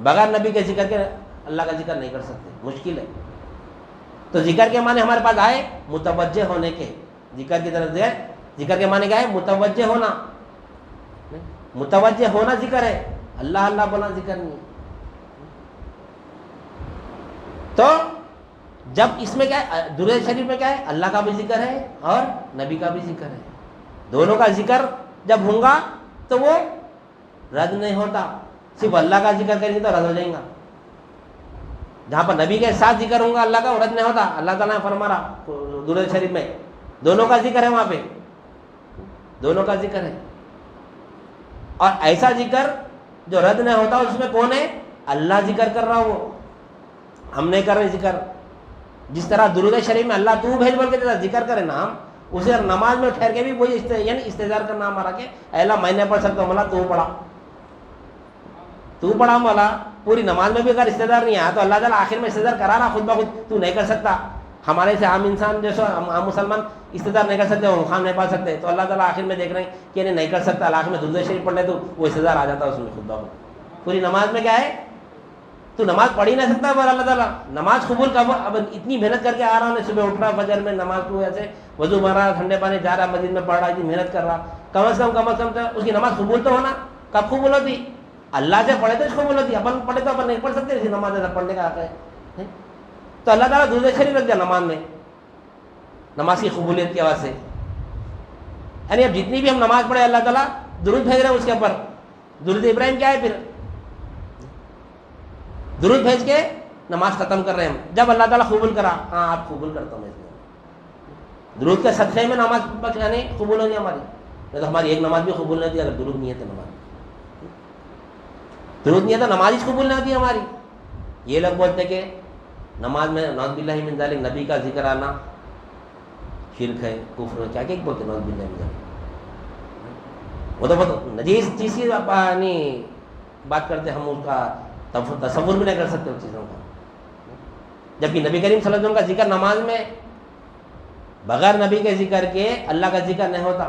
بغیر نبی کے ذکر کے اللہ کا ذکر نہیں کر سکتے, مشکل ہے. تو ذکر کے معنی ہمارے پاس آئے متوجہ ہونے کے. ذکر کی طرف سے ذکر کے معنی کیا ہے؟ متوجہ ہونا. متوجہ ہونا ذکر ہے, اللہ اللہ بولا ذکر نہیں. تو جب اس میں کیا ہے, درود شریف میں کیا ہے, اللہ کا بھی ذکر ہے اور نبی کا بھی ذکر ہے. دونوں کا ذکر جب ہوگا تو وہ رد نہیں ہوتا. صرف اللہ کا ذکر کریں گے تو رد ہو جائیں گا. جہاں پر نبی کے ساتھ ذکر ہوگا اللہ کا, وہ رد نہیں ہوتا. اللہ تعالیٰ نے فرما رہا درود شریف میں دونوں کا ذکر ہے, وہاں پہ دونوں کا ذکر ہے. اور ایسا ذکر جو رد نہیں ہوتا اس میں کون ہے؟ اللہ ذکر کر رہا, وہ ہم نہیں کر رہے ذکر. جس طرح درود شریف میں اللہ تو بھیج بول کے ذکر کرے نام, اسے نماز میں ٹھہر کے بھی وہی یعنی استظہار کا نام آ کہ اے اللہ میں نہیں پڑھ سکتا ہوں, مولا تو پڑھا مولا. پوری نماز میں بھی اگر استظہار نہیں آیا تو اللہ تعالیٰ آخر میں استظہار کرا رہا خود بخود, تو نہیں کر سکتا. ہمارے سے عام انسان جیسے عام مسلمان استظہار نہیں کر سکتے, وہ خام نہیں پا سکتے, تو اللہ تعالیٰ آخر میں دیکھ رہے ہیں کہ نہیں کر سکتا, آخر میں درود شریف پڑھ لے تو وہ استظہار آ جاتا ہے اس میں خود بخود. پوری نماز میں کیا ہے, تو نماز پڑھ ہی نہیں سکتا پر اللہ تعالیٰ نماز قبول کا. اب اتنی محنت کر کے آ رہا ہوں, صبح اٹھ رہا فجر میں نماز کو ایسے وضو بھر رہا, ٹھنڈے پانی جا رہا, مسجد میں پڑھ رہا, اتنی محنت کر رہا, کم از کم تو اس کی نماز قبول تو ہونا. کب قبول ہوتی؟ اللہ سے پڑھے تو اس قبول ہوتی. اپن پڑھے تو اپن نہیں پڑھ سکتے اسی نماز ایسا پڑھنے کا حق ہے. تو اللہ تعالیٰ درود شریف رکھ دیا نماز میں, نماز کی قبولیت کی وجہ سے. یعنی اب جتنی بھی ہم نماز پڑھے اللہ تعالیٰ درود بھیج رہے ہیں اس کے اوپر. درود ابراہیم کیا ہے پھر؟ درود بھیج کے نماز ختم کر رہے ہیں ہم. جب اللہ تعالیٰ قبول کرا, ہاں آپ قبول کرتا ہوں میں اس میں. درود کے صدقے میں نماز یعنی قبول ہونی ہماری. نہیں تو ہماری ایک نماز بھی قبول نہیں ہوتی اگر درود نہیں ہے تو. نماز درود نہیں ہے تو نماز ہی قبول نہیں ہوتی ہماری. یہ لوگ بولتے کہ نماز میں نعوذ باللہ من ذالک نبی کا ذکر آنا شرک ہے, کفر ہے, کیا کیا بولتے نعوذ باللہ من ذالک. وہ تو بہت نجیس چیز کی بات کرتے, ہم اس کا تصور بھی نہیں کر سکتے اس چیزوں کا. جبکہ نبی کریم صلی اللہ علیہ وسلم کا ذکر نماز میں بغیر نبی کے ذکر کے اللہ کا ذکر نہیں ہوتا.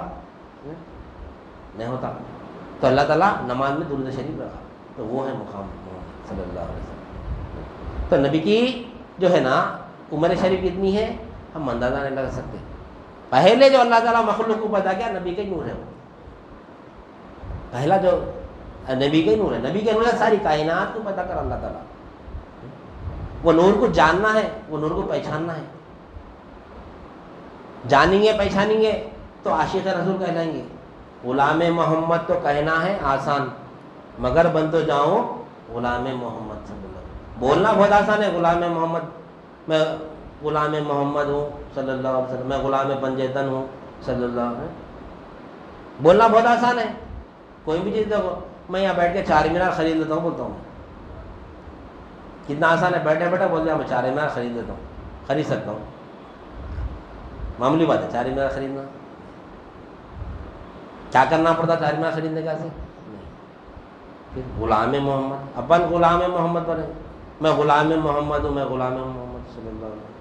تو اللہ تعالیٰ نماز میں درود شریف رکھا, تو وہ ہے مقام صلی اللہ علیہ وسلم. تو نبی کی جو ہے نا عمر شریف کتنی ہے ہم اندازہ نہیں لگا سکتے. پہلے جو اللہ تعالیٰ مخلوق کو پیدا کیا نبی کا ہی نور ہے. وہ پہلا جو نبی کا ہی نور ہے. نبی کے نور ہے ساری کائنات کو پیدا کر اللہ تعالیٰ. وہ نور کو جاننا ہے, وہ نور کو پہچاننا ہے. جانیں گے پہچانیں گے تو عاشق رسول کہلائیں گے. غلام محمد تو کہنا ہے آسان, مگر بن تو جاؤں غلام محمد صلی اللہ علیہ وسلم. بولنا بہت آسان ہے, غلام محمد, میں غلام محمد ہوں صلی اللہ علیہ وسلم, میں غلام پنجیتن ہوں صلی اللہ علیہ وسلم. بولنا بہت آسان ہے. کوئی بھی چیز دیکھو, میں یہاں بیٹھ کے چار مینار خرید لیتا ہوں بولتا ہوں. کتنا آسان ہے, بیٹھے بیٹھے بول دیا میں چار مینار خرید لیتا ہوں, خرید سکتا ہوں. معمولی بات ہے چار مینار خریدنا. کیا کرنا پڑتا چار مینار خریدنے کا سے؟ پھر غلام محمد, اپن غلام محمد بنے. میں غلام محمد ہوں, میں غلام محمد صلی اللہ علیہ وسلم.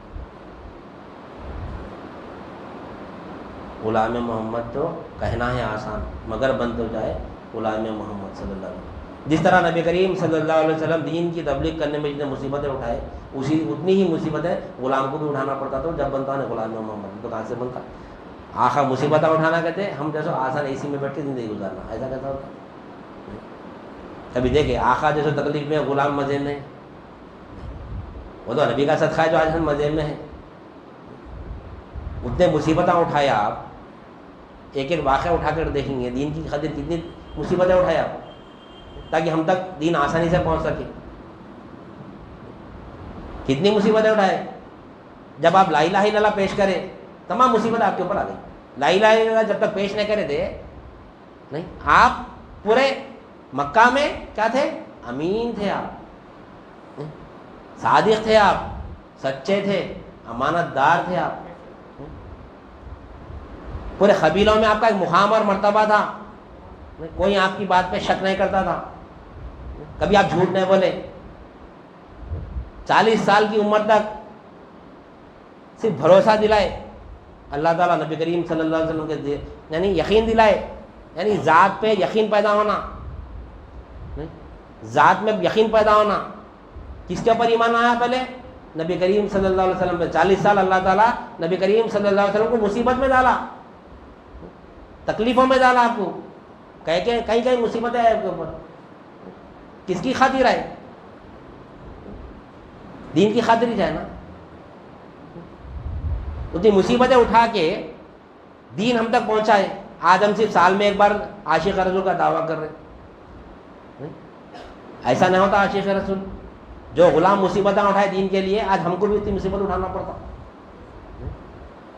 غلام محمد تو کہنا ہے آسان, مگر بن تو جائے غلام محمد صلی اللہ علیہ وسلم. جس طرح نبی کریم صلی اللہ علیہ وسلم دین کی تبلیغ کرنے میں جتنے مصیبتیں اٹھائے, اتنی ہی مصیبتیں غلام کو بھی اٹھانا پڑتا. تو جب بنتا ہے غلام محمد, تو کہاں سے بنتا؟ آخر مصیبتیں اٹھانا کہتے ہیں ہم جیسے آسان اے سی میں بیٹھ کے زندگی گزارنا، ایسا کیسا ہوتا؟ کبھی دیکھے آخا جیسے تکلیف میں غلام مزے میں، وہ تو نبی کا صدقہ ہے جو آج ہم مزے میں ہیں. اتنے مصیبتیں اٹھائے آپ، ایک ایک واقعہ اٹھا کر دیکھیں گے دین کی خاطر کتنی مصیبتیں اٹھائے آپ تاکہ ہم تک دین آسانی سے پہنچ سکے. کتنی مصیبتیں اٹھائے. جب آپ لا الہ الا اللہ پیش کریں تمام مصیبتیں آپ کے اوپر آ گئی. لا الہ الا اللہ جب تک پیش نہیں کرے تھے نہیں، آپ پورے مکہ میں کیا تھے؟ امین تھے آپ، صادق تھے آپ، سچے تھے، امانت دار تھے آپ. پورے قبیلوں میں آپ کا ایک مقام اور مرتبہ تھا، کوئی آپ کی بات پہ شک نہیں کرتا تھا، کبھی آپ جھوٹ نہیں بولے. 40 سال کی عمر تک صرف بھروسہ دلائے اللہ تعالیٰ نبی کریم صلی اللہ علیہ وسلم کے، یعنی یقین دلائے، یعنی ذات پہ یقین پیدا ہونا، ذات میں یقین پیدا ہونا. کس کے اوپر ایمان آیا پہلے؟ نبی کریم صلی اللہ علیہ وسلم پہ. 40 سال اللہ تعالیٰ نبی کریم صلی اللہ علیہ وسلم کو مصیبت میں ڈالا، تکلیفوں میں ڈالا آپ کو، کہیں کہیں مصیبتیں آئے آپ کے اوپر. کس کی خاطر آئے؟ دین کی خاطر ہی جائے نا. اتنی مصیبتیں اٹھا کے دین ہم تک پہنچائے. آج ہم صرف سال میں ایک بار عاشق رسول کا دعویٰ کر رہے ہیں. ایسا نہیں ہوتا. عاشق رسول جو غلام مصیبتیں اٹھائے دین کے لیے، آج ہم کو بھی اتنی مصیبت اٹھانا پڑتا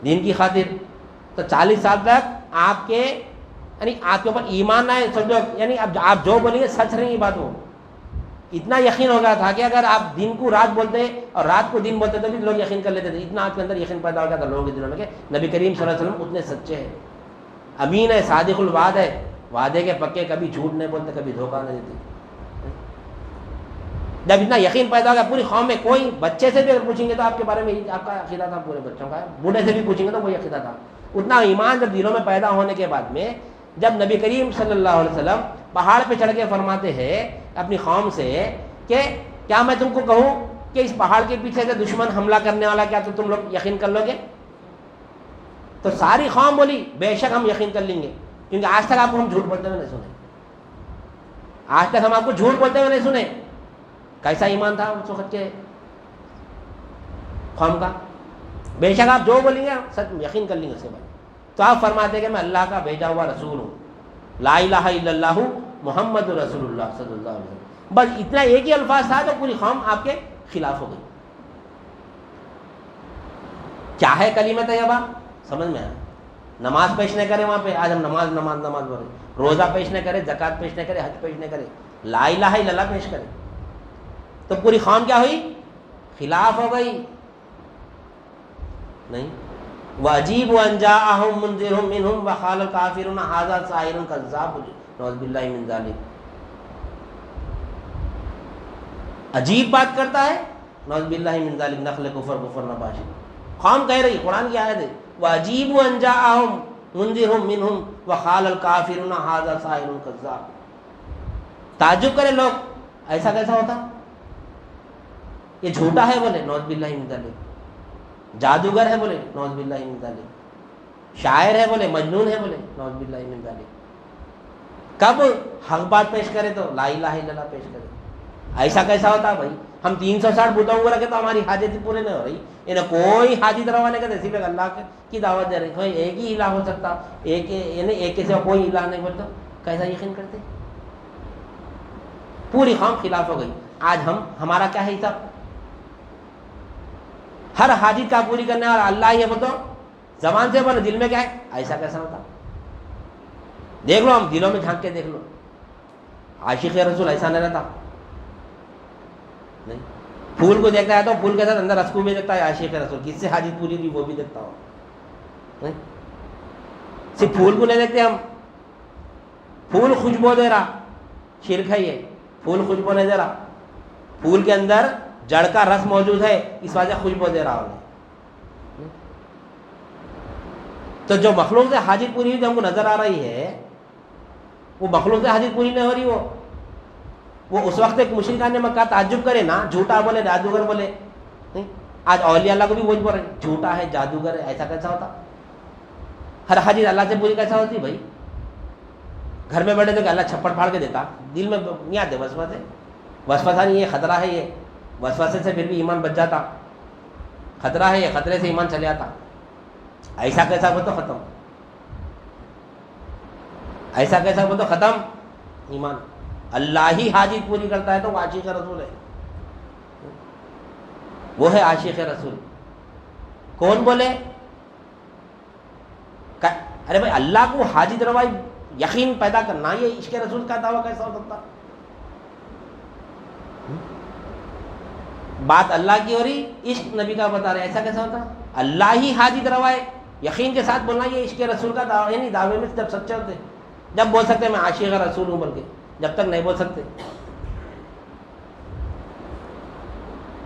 دین کی خاطر. تو 40 سال تک آپ کے یعنی آپ کے اوپر ایمان نہ ہے، سمجھو یعنی اب آپ جو بولیں گے سچ نہیں بات. ہو اتنا یقین ہو گیا تھا کہ اگر آپ دن کو رات بولتے اور رات کو دن بولتے تو بھی لوگ یقین کر لیتے تھے. اتنا آپ کے اندر یقین پیدا ہو گیا تھا لوگوں کے دلوں میں کہ نبی کریم صلی اللہ علیہ وسلم اتنے سچے ہیں، امین ہے، صادق الوعد ہے، وعدے کے پکے، کبھی جھوٹ نہیں بولتے، کبھی دھوکہ نہیں دیتے. جب اتنا یقین پیدا ہو گیا پوری قوم میں، کوئی بچے سے بھی اگر پوچھیں گے تو آپ کے بارے میں آپ کا عقیدہ تھا، پورے بچوں کا، بوڑھے سے بھی پوچھیں گے تو وہی عقیدہ تھا. اتنا ایمان جب دلوں میں پیدا ہونے کے بعد میں جب نبی کریم صلی اللہ علیہ وسلم پہاڑ پہ چڑھ کے فرماتے ہیں اپنی قوم سے کہ کیا میں تم کو کہوں کہ اس پہاڑ کے پیچھے سے دشمن حملہ کرنے والا، کیا تو تم لوگ یقین کر لو گے؟ تو ساری قوم بولی بے شک ہم یقین کر لیں گے، کیونکہ آج تک آپ کو ہم جھوٹ بولتے ہوئے نہیں سنے. آج تک ہم آپ کو جھوٹ بولتے ہوئے نہیں سنے. کیسا ایمان تھا اس وقت کے قوم کا؟ بے شک آپ جو بولیں گے سچ یقین کر لیں گے اس کے بعد. تو آپ فرماتے ہیں کہ میں اللہ کا بھیجا ہوا رسول ہوں، لا الہ الا اللہ محمد رسول اللہ صلی اللہ علیہ وسلم. بس اتنا ایک ہی الفاظ تھا تو پوری قوم آپ کے خلاف ہو گئی. کیا ہے کلمہ طیبہ؟ سمجھ میں آیا؟ نماز پیش نہ کرے وہاں پہ، آج ہم نماز نماز نماز بول رہے، روزہ پیش نہ کرے، زکوٰۃ پیش نہ کرے، حج پیش نہ کرے، لا الہ الا اللہ پیش کرے، تو پوری قوم کیا ہوئی؟ خلاف ہو گئی. نہیں وَأَجِيبُوا أَن جَاءَهُم مُنذِرٌ مِّنْهُمْ وَقَالَ الْكَافِرُونَ هَٰذَا سَاحِرٌ كَذَّابٌ نعوذ باللہ من ذلک. عجیب بات کرتا ہے، نعوذ باللہ من ذلک، نخل کفر نباشی. قوم کہہ رہی، قرآن کی آیت ہے وَأَجِيبُوا أَن جَاءَهُم مُنذِرٌ مِّنْهُمْ وَقَالَ الْكَافِرُونَ هَٰذَا سَاحِرٌ كَذَّابٌ. تعجب کرے لوگ، ایسا کیسا ہوتا؟ یہ جھوٹا ہے بولے نعوذ باللہ من ذلک، جادوگر ہے بولے نعوذ باللہ من ذلک، شاعر ہے بولے، مجنون ہے بولے نعوذ باللہ من ذلک. کب حق بات پیش کرے تو لا الہ الا اللہ پیش کرے. ایسا کیسا ہوتا بھائی؟ ہم 360 بتوں کو رکھے تو ہماری حاجت پورے نہیں ہو رہی. انہیں کوئی حاجت روا نہیں کرتے، صرف اللہ کی دعوت دے رہے. کوئی ایک ہی الہ ہو سکتا، ایک کے سوا کوئی الہ نہیں بولتا. کیسا یقین کرتے؟ پوری قوم خلاف ہو گئی. آج ہمارا کیا ہے حساب؟ ہر حاجت کا پوری کرنے والا اللہ ہی ہے. بولو زبان سے بولو، دل میں کیا ہے؟ ایسا کیسا ہوتا؟ دیکھ لو، ہم دلوں میں جھانک کے دیکھ لو. عاشق رسول ایسا نہیں رہتا. نہیں، پھول کو دیکھتا ہے تو پھول کے ساتھ اندر رس کو بھی دیکھتا ہے. عاشق رسول کس سے حاجت پوری ہوئی وہ بھی دیکھتا ہوں. نہیں، صرف پھول کو نہیں دیکھتے ہم. پھول خوشبو دے رہا، شرک ہے یہ. پھول خوشبو نہیں دے رہا، پھول کے اندر جڑ کا رس موجود ہے، اس وجہ سے خوشبو دے رہا ہوں. تو جو مخلوق سے حاجت پوری ہوئی جو ہم کو نظر آ رہی ہے، وہ مخلوق سے حاجت پوری نہیں ہو رہی. وہ اس وقت ایک مشرکان نے مکہ تعجب کرے نا، جھوٹا بولے، جادوگر بولے. آج اولیاء اللہ کو بھی وہی بول رہے، جھوٹا ہے، جادوگر ہے. ایسا کیسا ہوتا؟ ہر حاجت اللہ سے پوری کیسا ہوتی بھائی؟ گھر میں بیٹھے تو کہ اللہ چھپڑ پھاڑ کے دیتا، دل میں نہیں آتے وسوسے؟ وسوسہ نہیں، یہ خطرہ ہے، یہ وسوسے سے پھر بھی ایمان بچ جاتا، خطرہ ہے، یہ خطرے سے ایمان چلے آتا۔ ایسا کیسا ہو تو ختم، ایسا کیسا ہو تو ختم ایمان۔ اللہ ہی حاجت پوری کرتا ہے تو وہ عاشق رسول ہے، وہ ہے عاشق رسول۔ کون بولے؟ ارے بھائی اللہ کو حاجت روائی یقین پیدا کرنا، یہ عشق رسول کا دعویٰ کیسا ہو سکتا؟ بات اللہ کی ہو رہی، عشق نبی کا بتا رہے، ایسا کیسا ہوتا؟ اللہ ہی حاجت روائے یقین کے ساتھ بولنا یہ عشق رسول کا دعویٰ ہے نہیں۔ دعوے میں جب سچے ہوتے، جب بول سکتے میں عاشق رسول ہوں، بلکہ جب تک نہیں بول سکتے۔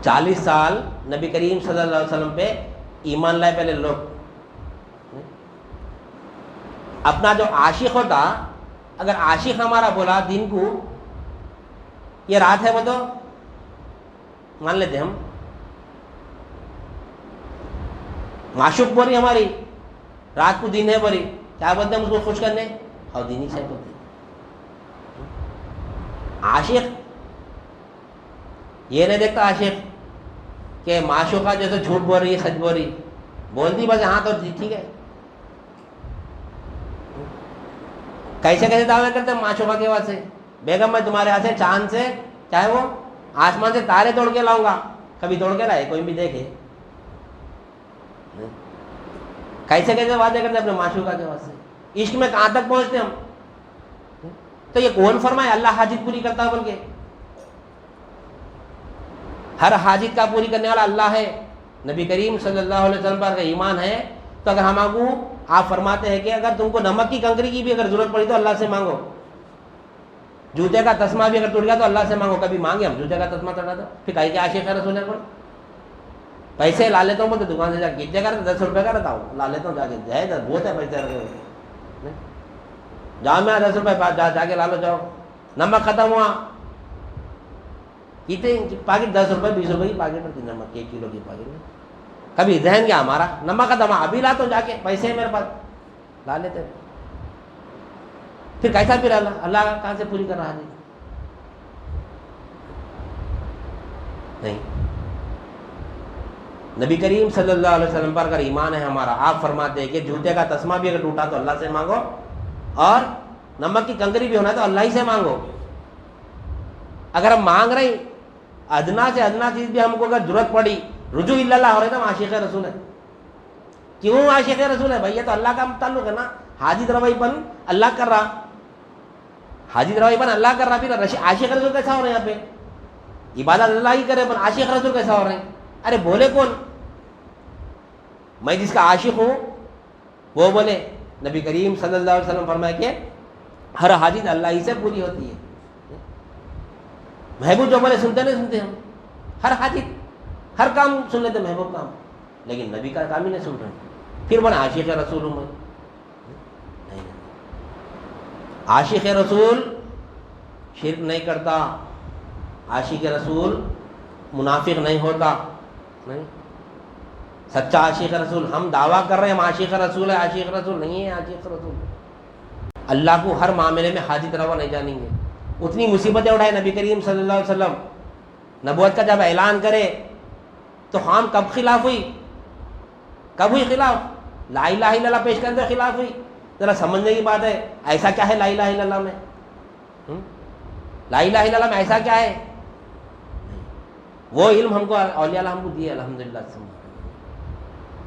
40 سال نبی کریم صلی اللہ علیہ وسلم پہ ایمان لائے پہلے لوگ۔ اپنا جو عاشق ہوتا، اگر عاشق ہمارا بولا دن کو یہ رات ہے، وہ تو مان لیتے ہم۔ معشوق بولی ہماری رات کو دن ہے بولی، کیا بولتے ہیں اس کو خوش کرنے؟ اور دینی سے بولتے ہیں۔ عاشق یہ نہیں دیکھتا عاشق کہ معشوقہ جیسے جھوٹ بول رہی ہے سچ بول رہی، بول دی بس ہاں تو ٹھیک ہے۔ کیسے کیسے دعوے کرتے ہیں معشوقہ کے واسطے؟ بیگم میں تمہارے ہاتھ سے چاند سے چاہے وہ آسمان سے تارے توڑ کے لاؤں گا، کبھی توڑ کے لائے کوئی بھی دیکھے؟ کیسے کیسے وعدے کرتے ہیں اپنے معشوقہ کے واسطے؟ عشق میں کہاں تک پہنچتے ہم؟ تو یہ کون فرمائے اللہ حاجت پوری کرتا ہے؟ بول کے ہر حاجت کا پوری کرنے والا اللہ ہے۔ نبی کریم صلی اللہ علیہ وسلم پر ایمان ہے تو اگر ہم آگو آپ فرماتے ہیں کہ اگر تم کو نمک کی کنکری کی بھی اگر ضرورت پڑی تو اللہ سے مانگو، جوتے کا تسمہ بھی اگر ٹوٹ گیا تو اللہ سے مانگو۔ کبھی مانگے ہم جوتے کا تسمہ ٹوٹا تھا؟ پھر کہیں کہ عاشق رسول ہے، پیسے لا لیتا ہوں بولتے دکان سے جا کے کتنے کا 10 روپے کا رہتا ہوں، لا لیتا ہوں جا کے، جائے بہت ہے پیسے رکھے ہوئے، جاؤ میں 10 روپے جا کے لا لو، جاؤ۔ نمک ختم ہوا، کتنے پاکٹ 10 روپے 20 روپے کی پاکٹ ہوتی نمک، 1 کلو کی پاکٹ میں۔ کبھی ذہن کیا ہمارا نمک ختم ہوا، ابھی لاتا ہوں جا کے، پیسے ہیں میرے پاس، لا لیتے۔ پھر کیسا پھر اللہ کہاں سے پوری کر رہا ہے؟ نہیں۔ نبی کریم صلی اللہ علیہ وسلم پر اگر ایمان ہے ہمارا، آپ فرماتے ہیں کہ جوتے کا تسمہ بھی اگر ٹوٹا تو اللہ سے مانگو، اور نمک کی کنکری بھی ہونا تو اللہ ہی سے مانگو۔ اگر ہم مانگ رہے ادنا سے ادنا چیز بھی ہم کو اگر ضرورت پڑی، رجوع اللہ ہو رہے تو ہم عاشق رسول ہے۔ کیوں عاشق رسول ہے بھائی؟ یہ تو اللہ کا تعلق ہے نا۔ حاجت روائی پن اللہ کر رہا، حاجت روائی پن اللہ کر رہا، پھر عاشق رسول کیسا ہو رہے ہیں؟ یہاں پہ عبادت اللہ ہی کرے، پن عاشق رسول کیسا ہو رہے ہیں؟ ارے بولے کون؟ میں جس کا عاشق ہوں وہ بولے۔ نبی کریم صلی اللہ علیہ وسلم فرمائے کہ ہر حاجت اللہ ہی سے پوری ہوتی ہے۔ محبوب جو بولے سنتے نہیں سنتے ہم، ہر حاجت ہر کام سن لیتے محبوب کام، لیکن نبی کا کام ہی نہیں سن رہے، پھر بنا عاشق رسول ہوں میں۔ عاشق رسول شرک نہیں کرتا، عاشق رسول منافق نہیں ہوتا، نہیں سچا عاشق رسول۔ ہم دعویٰ کر رہے ہیں ہم عاشق رسول ہے، عاشق رسول نہیں ہے۔ عاشق رسول اللہ کو ہر معاملے میں حاجت روا نہیں جانیں گے۔ اتنی مصیبتیں اٹھائے نبی کریم صلی اللہ علیہ وسلم، نبوت کا جب اعلان کرے تو خام کب خلاف ہوئی؟ کب ہوئی خلاف؟ لا الہ الا اللہ پیش کرتے خلاف ہوئی۔ ذرا سمجھنے کی بات ہے، ایسا کیا ہے لا الہ الا اللہ میں؟ لا الہ الا اللہ میں ایسا کیا ہے؟ وہ علم ہم کو اولیاء اللہ ہم کو دیے الحمدللہ،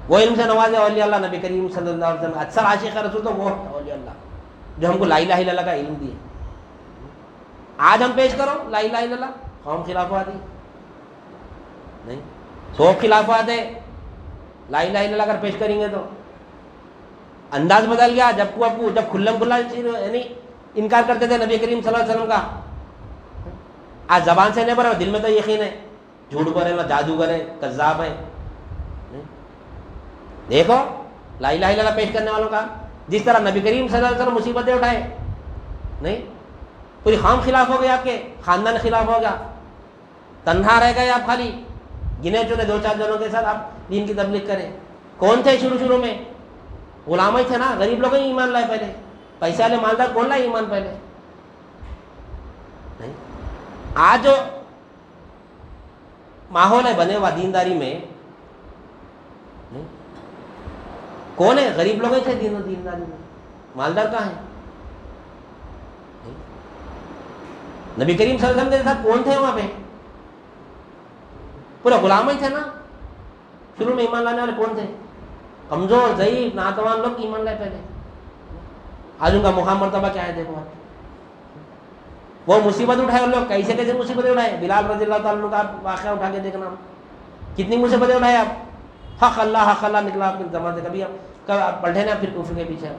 وہ علم سے نوازے اولیاء اللہ نبی کریم صلی اللہ علیہ وسلم۔ اکثر عاشق رسول تو وہ اولیاء اللہ جو ہم کو لا الہ الا اللہ کا علم دیے۔ آج ہم پیش کرو لا الہ الا اللہ، قوم خلافات دی نہیں، 100 خلافات ہے لا الہ الا اللہ اگر پیش کریں گے تو انداز بدل گیا۔ جب کھلم کھلا یعنی انکار کرتے تھے نبی کریم صلی اللہ علیہ وسلم کا، آج زبان سے نہیں بڑھ رہا، دل میں تو یقین ہے، جھوٹ بولے نہ جادوگر ہے، کذاب ہے۔ دیکھو لا الہ الا اللہ پیش کرنے والوں کا جس طرح نبی کریم صلی اللہ علیہ وسلم مصیبتیں اٹھائے، نہیں پوری خام خلاف ہو گئے، آپ کے خاندان خلاف ہو گیا، تنہا رہ گئے آپ، خالی گنے چنے 2-4 جنوں کے ساتھ آپ دین کی تبلیغ کریں۔ کون تھے شروع میں؟ غلام ہی تھے نا, غریب لوگ ہی ایمان لائے پہلے, پیسے والے مالدار کون لائے ایمان پہلے؟ نہیں. آج جو ماحول ہے بنے ہوا دینداری میں, کون ہے؟ غریب لوگ ہی تھے دینداری میں, مالدار کہاں ہیں؟ نبی کریم صلی اللہ علیہ وسلم کے ساتھ کون تھے وہاں پہ؟ پورے غلام ہی تھے نا. شروع میں ایمان لانے والے کون تھے؟ کمزور, ضعیف, ناتوان لوگ ایمان لائے پہلے. آج ان کا مقام مرتبہ کیا ہے دیکھو. وہ مصیبت اٹھائے ان لوگ, کیسے کیسے مصیبتیں اٹھائے. بلال رضی اللہ تعالیٰ کا واقعہ اٹھا کے دیکھنا, کتنی مصیبتیں اٹھائے آپ. حق اللہ نکلا آپ کے زمانے سے. کبھی آپ پلٹے نا پھر کفر کے پیچھے.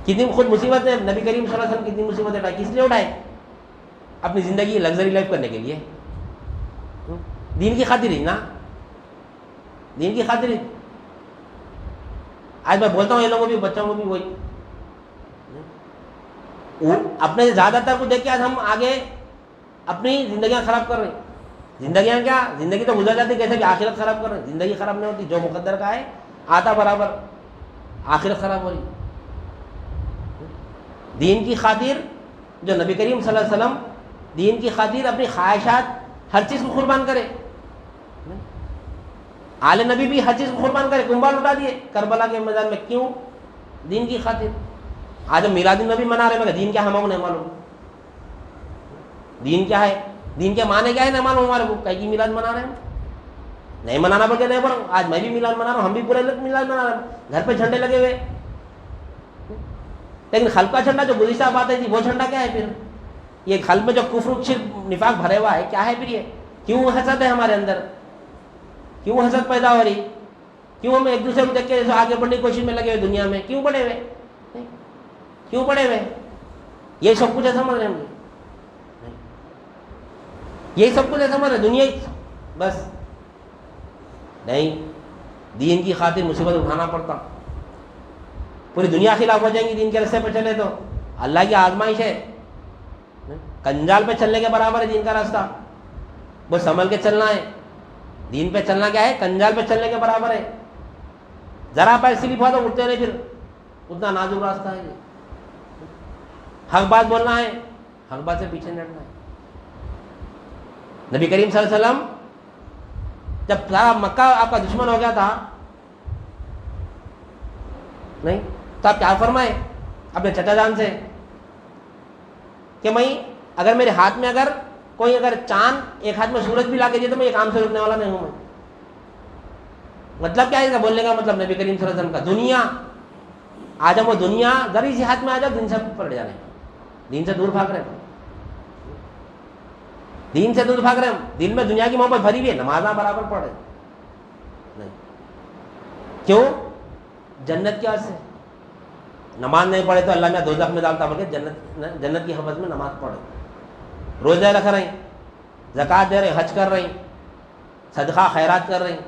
کتنی خود مصیبتیں نبی کریم صلی اللہ علیہ وسلم کتنی مصیبتیں اٹھائے. کس لیے اٹھائے؟ اپنی زندگی لگژری لائف کرنے کے لیے, دین کی خاطر ہی نا, دین کی خاطر ہی. آج میں بولتا ہوں یہ لوگوں بھی, بچوں کو بھی وہی, اپنے زیادہ تر کو دیکھ کے آج ہم آگے اپنی زندگیاں خراب کر رہے ہیں. زندگیاں کیا, زندگی تو گزر جاتی, کیسے بھی آخرت خراب کر رہے ہیں. زندگی خراب نہیں ہوتی, جو مقدر کا ہے آتا برابر, آخرت خراب ہو رہی. دین کی خاطر جو نبی کریم صلی اللہ علیہ وسلم دین کی خاطر اپنی خواہشات ہر چیز کو قربان کرے. آل نبی بھی ہر چیز کو قربان کرے, کنبال اٹھا دیے کربلا کے میدان میں. کیوں؟ دین کی خاطر. آج ہم میلاد النبی منا رہے ہیں, مگر دین کیا ہم نہیں معلوم. دین کیا ہے, دین کے معنی کیا ہے نہیں معلوم ہمارے کو. کہیں کی میلاد منا رہے ہیں, نہیں منانا بلکہ نہیں پڑا. آج میں بھی میلاد منا رہا ہوں, ہم بھی پورے لوگ میلاد منا رہے ہیں, گھر پہ جھنڈے لگے ہوئے. لیکن خلق کا جھنڈا جو گزشتہ بات ہے وہ جھنڈا کیا ہے پھر؟ یہ قلب میں جو کفر شرک نفاق بھرے ہوا ہے کیا ہے پھر؟ یہ کیوں حسد ہے ہمارے اندر؟ کیوں حسد پیدا ہو رہی؟ کیوں ہم ایک دوسرے کو دیکھ کے آگے بڑھنے کی کوشش میں لگے ہوئے دنیا میں؟ کیوں پڑے ہوئے؟ کیوں پڑے ہوئے؟ یہ سب کچھ ہے سمجھ رہے ہم, یہی سب کچھ ہے سمجھ رہے دنیا بس نہیں. دین کی خاطر مصیبت اٹھانا پڑتا, پوری دنیا خلاف ہو جائیں گی دین کے راستے پہ چلے تو. اللہ کی آزمائش ہے, کنجال پہ چلنے کے برابر ہے دین کا راستہ. وہ سنبھل کے چلنا ہے. دین پہ چلنا کیا ہے؟ کنجال پہ چلنے کے برابر ہے. ذرا پیر سلپ ہوا تو اٹھتے نہیں, پھر اتنا نازک راستہ ہے. حق بات بولنا ہے, حق بات سے پیچھے نہیں ہٹنا ہے. نبی کریم صلی اللہ علیہ وسلم جب سارا مکہ آپ کا دشمن ہو گیا تھا نہیں, تو آپ کیا فرمائے اپنے چچا جان سے کہ میں اگر میرے ہاتھ میں اگر کوئی اگر چاند ایک ہاتھ میں سورج بھی لا کے دے تو میں یہ کام سے رکنے والا نہیں ہوں. میں مطلب کیا ہے اس کا بولنے کا مطلب نبی کریم صلی اللہ علیہ وسلم کا دنیا, آج ہم وہ دنیا ذرا سی ہاتھ میں آ جاؤ دین سے پلٹ جانے, دین سے دور بھاگ رہے ہیں, دین سے دور بھاگ رہے ہیں. دل میں دنیا کی محبت بھری ہوئی ہے, نمازاں برابر پڑھ رہے نہیں. کیوں؟ جنت کی وجہ سے. نماز نہیں پڑھے تو اللہ میں دوزخ میں ڈالتا, بلکہ جنت کی حوض میں نماز پڑھے, روزے رکھ رہے ہیں, زکوٰۃ دے رہے ہیں, حج کر رہے ہیں, صدقہ خیرات کر رہے ہیں,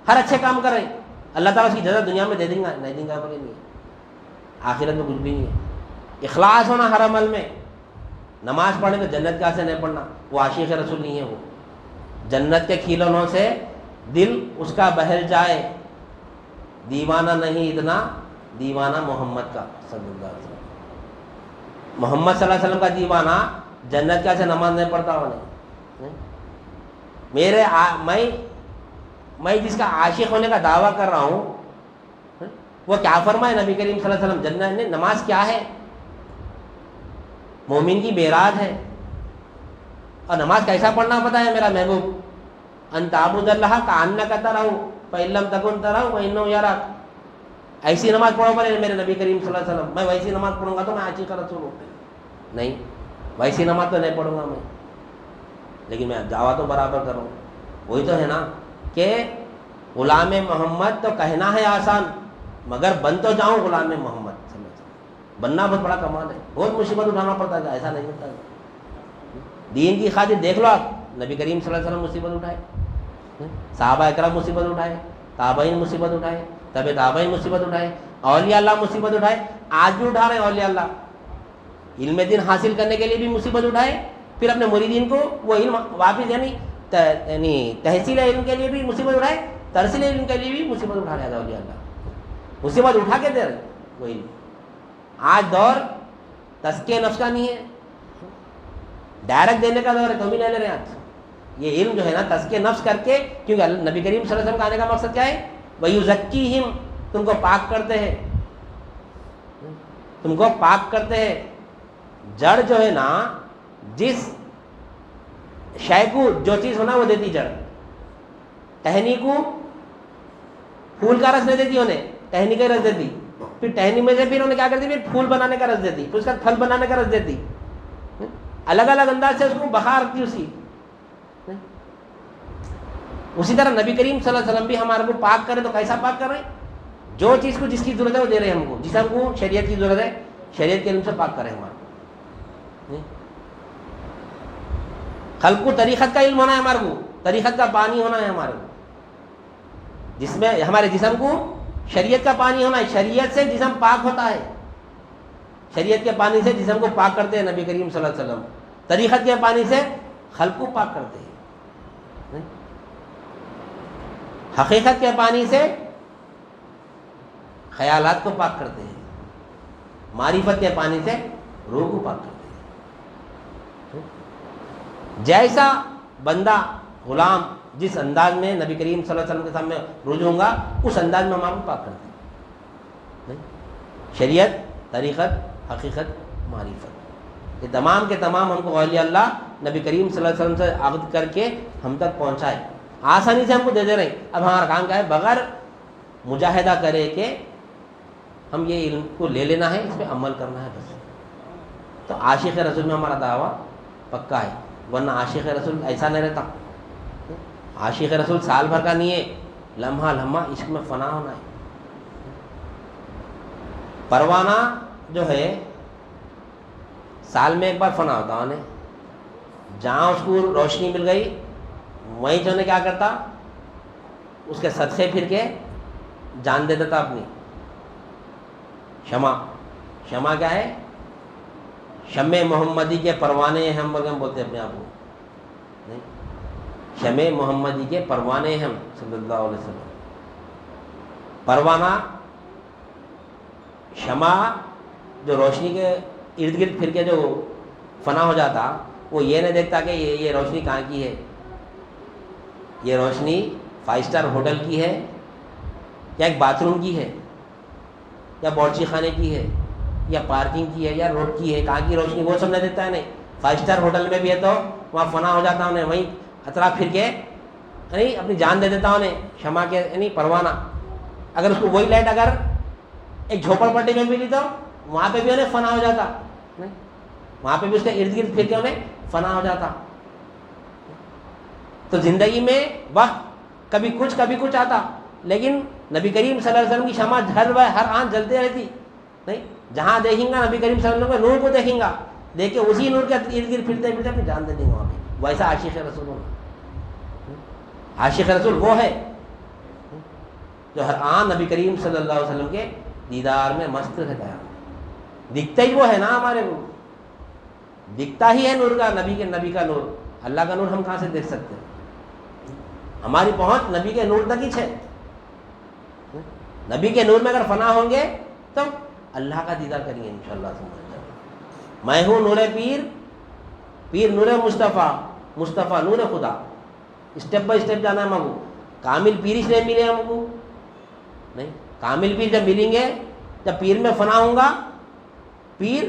ہر اچھے کام کر رہے ہیں. اللہ تعالیٰ اس کی جزا دنیا میں دے دیں گا, نہیں دیں گا بلکہ نہیں, آخرت میں کچھ بھی نہیں ہے. اخلاص ہونا ہر عمل میں. نماز پڑھنے تو جنت کا سے نہیں پڑھنا, وہ عاشق رسول نہیں ہے. وہ جنت کے کھلونوں سے دل اس کا بہل جائے, دیوانہ نہیں اتنا دیوانہ محمد کا صلی اللہ علیہ وسلم. محمد صلی اللہ علیہ وسلم کا دیوانہ جنت کا سے نماز نہیں پڑھتا ہو نہیں. میں جس کا عاشق ہونے کا دعویٰ کر رہا ہوں وہ کیا فرمائے نبی کریم صلی اللہ علیہ وسلم, جنت نے نماز کیا ہے؟ مومن کی بیراج ہے. اور نماز کیسا پڑھنا پتا ہے میرا محبوب؟ ان تعبد اللہ کأنک ترہ فإن لم تکن ترہ فإنہ یراک. ایسی نماز پڑھو بولے میرے نبی کریم صلی اللہ علیہ وسلم. میں ویسی نماز پڑھوں گا تو میں عاشق رسول ہوں نہیں, ویسی نماز تو نہیں پڑھوں گا میں, لیکن میں دعویٰ تو برابر کروں. وہی تو ہے نا کہ غلام محمد تو کہنا ہے آسان, مگر بن تو جاؤں غلام محمد. بننا بہت بڑا کمال ہے, بہت مصیبت اٹھانا پڑتا ہے, ایسا نہیں ہوتا. دین کی خاطر دیکھ لو آپ, نبی کریم صلی اللہ علیہ وسلم مصیبت اٹھائے, صحابہ اکرام مصیبت اٹھائے, تابعین مصیبت اٹھائے, تبع تابعین مصیبت اٹھائے, اولیاء اللہ مصیبت اٹھائے, آج بھی اٹھا رہے ہیں اولیاء اللہ. علم دین حاصل کرنے کے لیے بھی مصیبت اٹھائے, پھر اپنے مریدین کو وہ علم واپس یعنی تحصیل علم کے لیے بھی مصیبت اٹھائے, ترسیل علم کے لیے بھی مصیبت اٹھا رہا تھا اولیاء اللہ، مصیبت اٹھا کے دے رہے وہی۔ آج دور تزکیہ نفس کا نہیں ہے، ڈائریکٹ دینے کا دور ہے، تو بھی نہیں لے رہے ہیں آج۔ یہ علم جو ہے نا تزکیہ نفس کر کے، کیونکہ نبی کریم صلی اللہ علیہ وسلم کا آنے کا مقصد کیا ہے؟ وَيُزَكِّيهِمْ، تم کو پاک کرتے ہیں، تم کو پاک کرتے ہیں۔ جڑ جو ہے نا، جس شے کو جو چیز ہونا وہ دیتی جڑ، ٹہنی کو پھول کا رس نہیں دیتی انہیں، ٹہنی کا رس دیتی، پھر ٹہنی میں سے پھر انہیں کیا کرتی؟ پھر پھول بنانے کا رس دیتی، پھر اس کا پھل بنانے کا رس دیتی، الگ الگ انداز سے اس کو بخار رکھتی اس کی۔ اسی طرح نبی کریم صلی اللہ علیہ وسلم بھی ہمارے کو پاک کرے تو کیسا پاک کر رہے ہیں؟ جو چیز کو جس کی ضرورت ہے وہ دے رہے ہیں ہم کو، جسم کو شریعت کی ضرورت ہے شریعت کے علم سے پاک کرے ہمارے۔ خلق کو طریقت کا علم ہونا ہے ہمارے کو، طریقت کا پانی ہونا ہے ہمارے کو، جس میں ہمارے جسم کو شریعت کا پانی ہونا ہے، شریعت سے جسم پاک ہوتا ہے، شریعت کے پانی سے جسم کو پاک کرتے ہیں نبی کریم صلی اللہ علیہ وسلم، طریقت کے پانی سے خلق کو پاک کرتے ہیں، حقیقت کے پانی سے خیالات کو پاک کرتے ہیں، معرفت کے پانی سے روح کو پاک کرتے ہیں۔ جیسا بندہ غلام جس انداز میں نبی کریم صلی اللہ علیہ وسلم کے سامنے رجوع ہوں گا، اس انداز میں ہم آپ کو پاک کرتے ہیں۔ شریعت، طریقت، حقیقت، معرفت، یہ تمام کے تمام ہم کو اولیاء اللہ نبی کریم صلی اللہ علیہ وسلم سے عقد کر کے ہم تک پہنچائے، آسانی سے ہم کو دے دے رہے ہیں۔ اب ہمارا کام کیا ہے؟ بغیر مجاہدہ کرے کہ ہم یہ علم کو لے لینا ہے، اس پہ عمل کرنا ہے بس۔ تو عاشق رسول میں ہمارا دعویٰ پکا ہے، ورنہ عاشق رسول ایسا نہیں رہتا۔ عاشق رسول سال بھر کا نہیں ہے، لمحہ لمحہ عشق میں فنا ہونا ہے۔ پروانہ جو ہے سال میں ایک بار فنا ہوتا ہے، جہاں اس کو روشنی مل گئی وہیں جو نے کیا کرتا؟ اس کے صدقے پھر کے جان دے دیتا اپنی۔ شمع کیا ہے؟ شمع محمدی کے پروانے ہم بولتے اپنے آپ کو، نہیں، شمع محمدی کے پروانے ہم صلی اللہ علیہ وسلم۔ پروانہ شمع جو روشنی کے ارد گرد پھر کے جو فنا ہو جاتا، وہ یہ نہیں دیکھتا کہ یہ روشنی کہاں کی ہے، یہ روشنی 5 اسٹار ہوٹل کی ہے یا ایک باتھ روم کی ہے یا باورچی خانے کی ہے یا پارکنگ کی ہے یا روڈ کی ہے، کہاں کی روشنی وہ سب نہیں دیتا ہے۔ نہیں، 5 اسٹار ہوٹل میں بھی ہے تو وہاں فنا ہو جاتا انہیں، وہیں اطراف پھر کے یعنی اپنی جان دے دیتا انہیں، شمع کے یعنی پروانہ۔ اگر اس کو وہی لائٹ اگر ایک جھوپڑ پٹی میں ملی تو وہاں پہ بھی انہیں فنا ہو جاتا، نہیں، وہاں پہ بھی اس کے ارد گرد پھر کے انہیں فنا ہو جاتا۔ تو زندگی میں وقت کبھی کچھ آتا، لیکن نبی کریم صلی اللہ علیہ وسلم کی شمع ہر آنکھ جلتے رہتی، نہیں، جہاں دیکھیں گا نبی کریم صلی اللہ علیہ وسلم کے نور کو دیکھیں گا، دیکھ کے اسی نور کے ارد گرد پھرتے پھرتے اپنی جان دے دیں گے وہاں پہ۔ ویسا عاشق رسول ہونا، عاشق رسول وہ ہے جو ہر آن نبی کریم صلی اللہ علیہ وسلم کے دیدار میں مست رہتا ہے۔ دکھتا ہی وہ ہے نا ہمارے کو، دکھتا ہی ہے نور کا، نبی کا نور۔ اللہ کا نور ہم کہاں سے دیکھ سکتے ہیں؟ ہماری پہنچ نبی کے نور تک ہی ہے۔ نبی کے نور میں اگر فنا ہوں گے تو اللہ کا دیدار کریں گے انشاءاللہ۔ میں ہوں نور پیر نور مصطفیٰ نور خدا۔ اسٹیپ بائی اسٹیپ جانا ہے ہم کو۔ کامل پیر اس لیے ملے ہم کو، نہیں، کامل پیر جب ملیں گے جب پیر میں فنا ہوں گا، پیر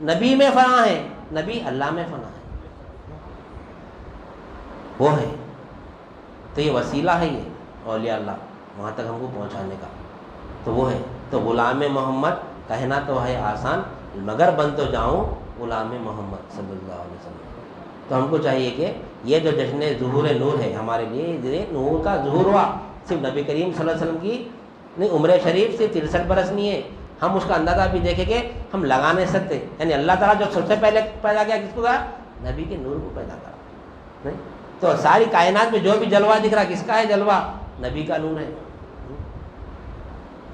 نبی میں فنا ہے، نبی اللہ میں فنا ہے، وہ ہے۔ تو یہ وسیلہ ہے، یہ اولیاء اللہ وہاں تک ہم کو پہنچانے کا، تو وہ ہے۔ تو غلام محمد کہنا تو ہے آسان، مگر بن تو جاؤں غلام محمد صلی اللہ علیہ وسلم۔ تو ہم کو چاہیے کہ یہ جو جشن ظہور نور ہے ہمارے لیے، نور کا ظہور ہوا صرف نبی کریم صلی اللہ علیہ وسلم کی نہیں، عمر شریف صرف 63 برس نہیں ہے۔ ہم اس کا اندازہ بھی دیکھیں کہ ہم لگا نہیں سکتے، یعنی اللہ تعالیٰ جو سب سے پہلے پیدا کیا کس کو کہا؟ نبی کے نور کو پیدا کرا، نہیں؟ تو ساری کائنات میں جو بھی جلوہ دکھ رہا کس کا ہے؟ جلوہ نبی کا نور ہے،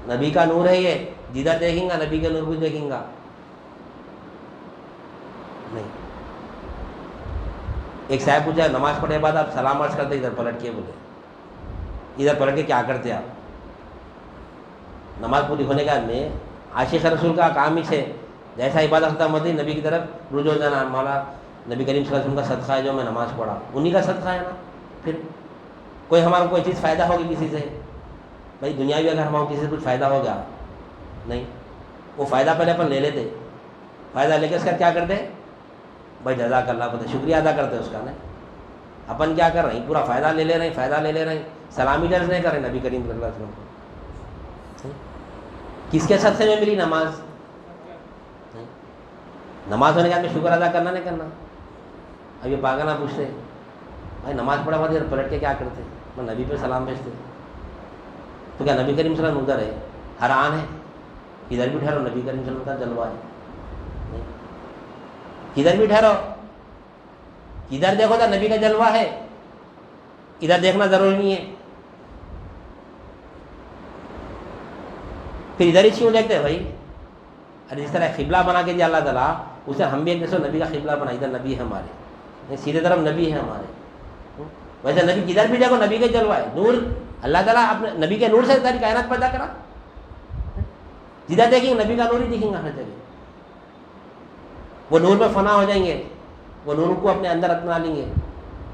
نبی کا نور ہے۔ یہ جدھر دیکھیں گا نبی کے نور کو دیکھیں گا، نہیں۔ ایک صاحب پوچھا نماز پڑھنے کے بعد آپ سلام عرض کرتے ادھر پلٹ کے بولے، ادھر پلٹ کے کیا کرتے آپ؟ نماز پوری ہونے کے بعد میں عاشق رسول کا کام ہی ہے جیسا عبادت ختم ہوتی نبی کی طرف رجوع جانا، مولا نبی کریم صلی اللہ علیہ وسلم کا صدقہ ہے جو میں نماز پڑھا، انہی کا صدقہ ہے نا. پھر کوئی ہمارا کوئی چیز فائدہ ہوگی کسی سے؟ بھائی دنیا بھی اگر ہمارا کسی سے کچھ فائدہ ہو گیا نہیں، وہ فائدہ پہلے اپن لے لیتے، فائدہ لے کے اس کا کیا کرتے بھائی جزاک اللہ بولتے، شکریہ ادا کرتے اس کا. نہیں اپن کیا کر رہے ہیں؟ پورا فائدہ لے رہے ہیں، فائدہ لے رہے ہیں، سلامی درج نہیں کر رہے نبی کریم صلی اللہ علیہ وسلم کو. کس کے صدقے میں ملی نماز؟ نماز ہونے کے بعد میں شکر ادا کرنا نہیں کرنا؟ اب یہ پاگل پوچھتے بھائی نماز پڑھا ہوا دیر پلٹ کے کیا کرتے؟ وہ نبی پہ سلام بھیجتے. تو کیا نبی کریم صلی اللہ علیہ وسلم ادھر ہے حیران ہے؟ ادھر بھی ٹھہرو، نبی کریم صلی اللہ علیہ وسلم کا جلوہ ہے. ادھر بھی ٹھہرو، ادھر دیکھو تو نبی کا جلوہ ہے، ادھر دیکھنا ضروری نہیں ہے. پھر ادھر ہی کیوں دیکھتے ہیں بھائی؟ ارے جس طرح قبلہ بنا کے دیا اللہ تعالیٰ، اسے ہم بھی ایک جیسے نبی کا قبلہ بنا، ادھر نبی ہے ہمارے، سیدھے طرف نبی ہے ہمارے. ویسے نبی کدھر بھی دیکھو نبی کا جلوہ ہے، نور. اللہ تعالیٰ اپنے نبی کے نور سے ساری کائنات پیدا کرا. جدھر دیکھیں نبی کا نور ہی دکھیں گا ہر جگہ. وہ نور میں فنا ہو جائیں گے، وہ نور کو اپنے اندر اپنا لیں گے.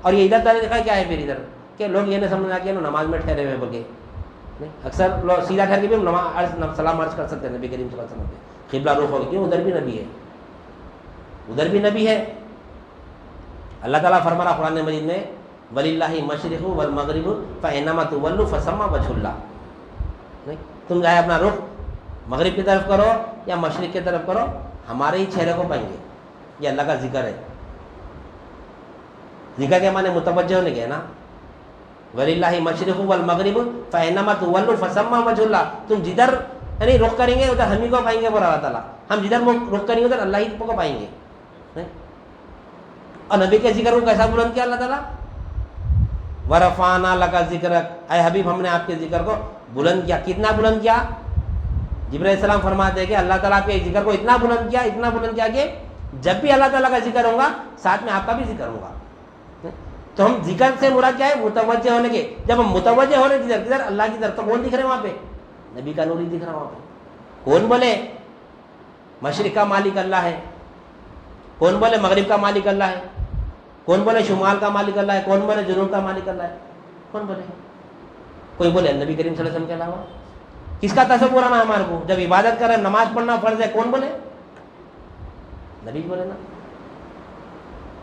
اور یہ ادھر تعالیٰ دیکھا کیا ہے پھر ادھر کہ لوگ یہ نہیں سمجھنا کہ نماز میں ٹھہرے ہوئے بلکہ اکثر لوگ سیدھا ٹھہر کے بھی سلام عرض کر سکتے ہیں نبی کریم صلی اللہ علیہ وسلم پہ، قبلہ رخ ہو گیا. کیوں؟ ادھر بھی نبی ہے، ادھر بھی نبی ہے. اللہ تعالیٰ فرما رہا قرآن مجید میں وَلِلَّهِ مَشْرِقُ وَالْمَغْرِبُ فَأَيْنَمَا تُوَلُّوا فَثَمَّ وَجْهُ اللَّهِ. نہیں تم چاہے اپنا رخ مغرب کی طرف کرو یا مشرق کی طرف کرو، ہمارے ہی چہرے کو پائیں گے. یہ اللہ کا ذکر ہے. ذکر کے معنی متوجہ ہونے کے نا. وَلِلَّهِ مَشْرِقُ وَالْمَغْرِبُ فَأَيْنَمَا تُوَلُّوا فَثَمَّ وَجْهُ اللَّهِ. تم جدھر یعنی رخ کریں گے ادھر ہم ہی کو پائیں گے بولا اللہ تعالیٰ. ہم جدھر رخ کریں گے ادھر اللہ ہی کو پائیں گے. اور نبی کے ذکر کو کیسا بلند کیا اللہ تعالیٰ؟ وَرَفَعْنَا لَكَ ذِكْرَكَ، اے حبیب ہم نے آپ کے ذکر کو بلند کیا. کتنا بلند کیا؟ جبرائیل علیہ السلام فرماتے ہیں کہ اللہ تعالیٰ کے ذکر کو اتنا بلند کیا، اتنا بلند کیا کہ جب بھی اللہ تعالیٰ کا ذکر ہوگا ساتھ میں آپ کا بھی ذکر ہوگا. تو ہم ذکر سے مراد کیا ہے؟ متوجہ ہونے کے. جب ہم متوجہ ہو رہے ہیں کدھر اللہ کی طرف، تو کون دکھ رہے ہیں وہاں پہ؟ نبی کا نور ہی دکھ رہا وہاں پہ. کون بولے مشرق کا مالک اللہ ہے؟ کون بولے مغرب کا مالک اللہ ہے؟ کون بولے شمال کا مالک اللہ ہے؟ کون بولے جنوب کا مالک اللہ ہے؟ کون بولے؟ کوئی بولے نبی کریم صلی اللہ علیہ وسلم کے علاوہ؟ کس کا تصور آنا ہمارے کو؟ جب عبادت کر رہے ہیں نماز پڑھنا فرض ہے، کون بولے؟ نبی بولے نا.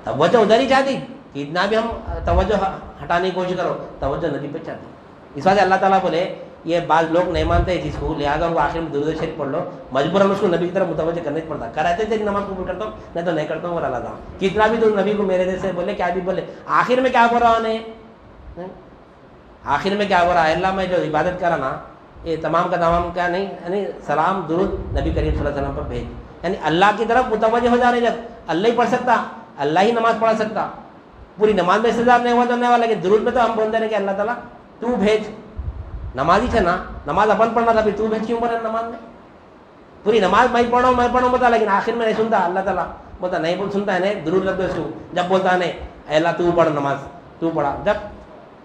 توجہ ادھر ہی چاہتی کہ اتنا بھی ہم توجہ ہٹانے کی کوشش کرو، توجہ نبی پہ چاہتی. اس وجہ سے اللہ تعالیٰ بولے یہ بعض لوگ نہیں مانتے جس کو، لہٰذا ان کو آخر میں درود شریف پڑھ لو، مجبوراً اس کو نبی کی طرف متوجہ کرنا ہی پڑتا. کراتے تھے نماز قبول کرتا ہوں، نہیں تو نہیں کرتا ہوں. اور اللہ تعالیٰ کتنا بھی تو نبی کو میرے جیسے بولے کیا بھی بولے، آخر میں کیا بول رہا انہیں؟ آخر میں کیا بول رہا ہے؟ اللہ میں جو عبادت کرا نا یہ تمام کا تمام کیا نہیں، یعنی سلام درود نبی کریم صلی اللہ علیہ وسلم پر بھیج. یعنی اللہ کی طرف متوجہ ہو جا رہے. جب اللہ ہی پڑھ سکتا، اللہ ہی نماز پڑھا سکتا، پوری نماز میں استدار نہیں ہوا تو نہیں ہوا، لیکن درود میں تو ہم بولتے ہیں کہ اللہ تعالیٰ تو بھیج. نماز ہی تھا نا، نماز اپن پڑھنا تھا، پھر تو بھیج کیوں پڑھ نماز میں؟ پوری نماز میں پڑھوں بتا، لیکن آخر میں نہیں سنتا. اللہ تعالیٰ بولتا نہیں بول سنتا ہے نہیں، درود رکھ دو اس کو. جب بولتا ہے نہیں اے اللہ تو پڑھ نماز، تو پڑھا. جب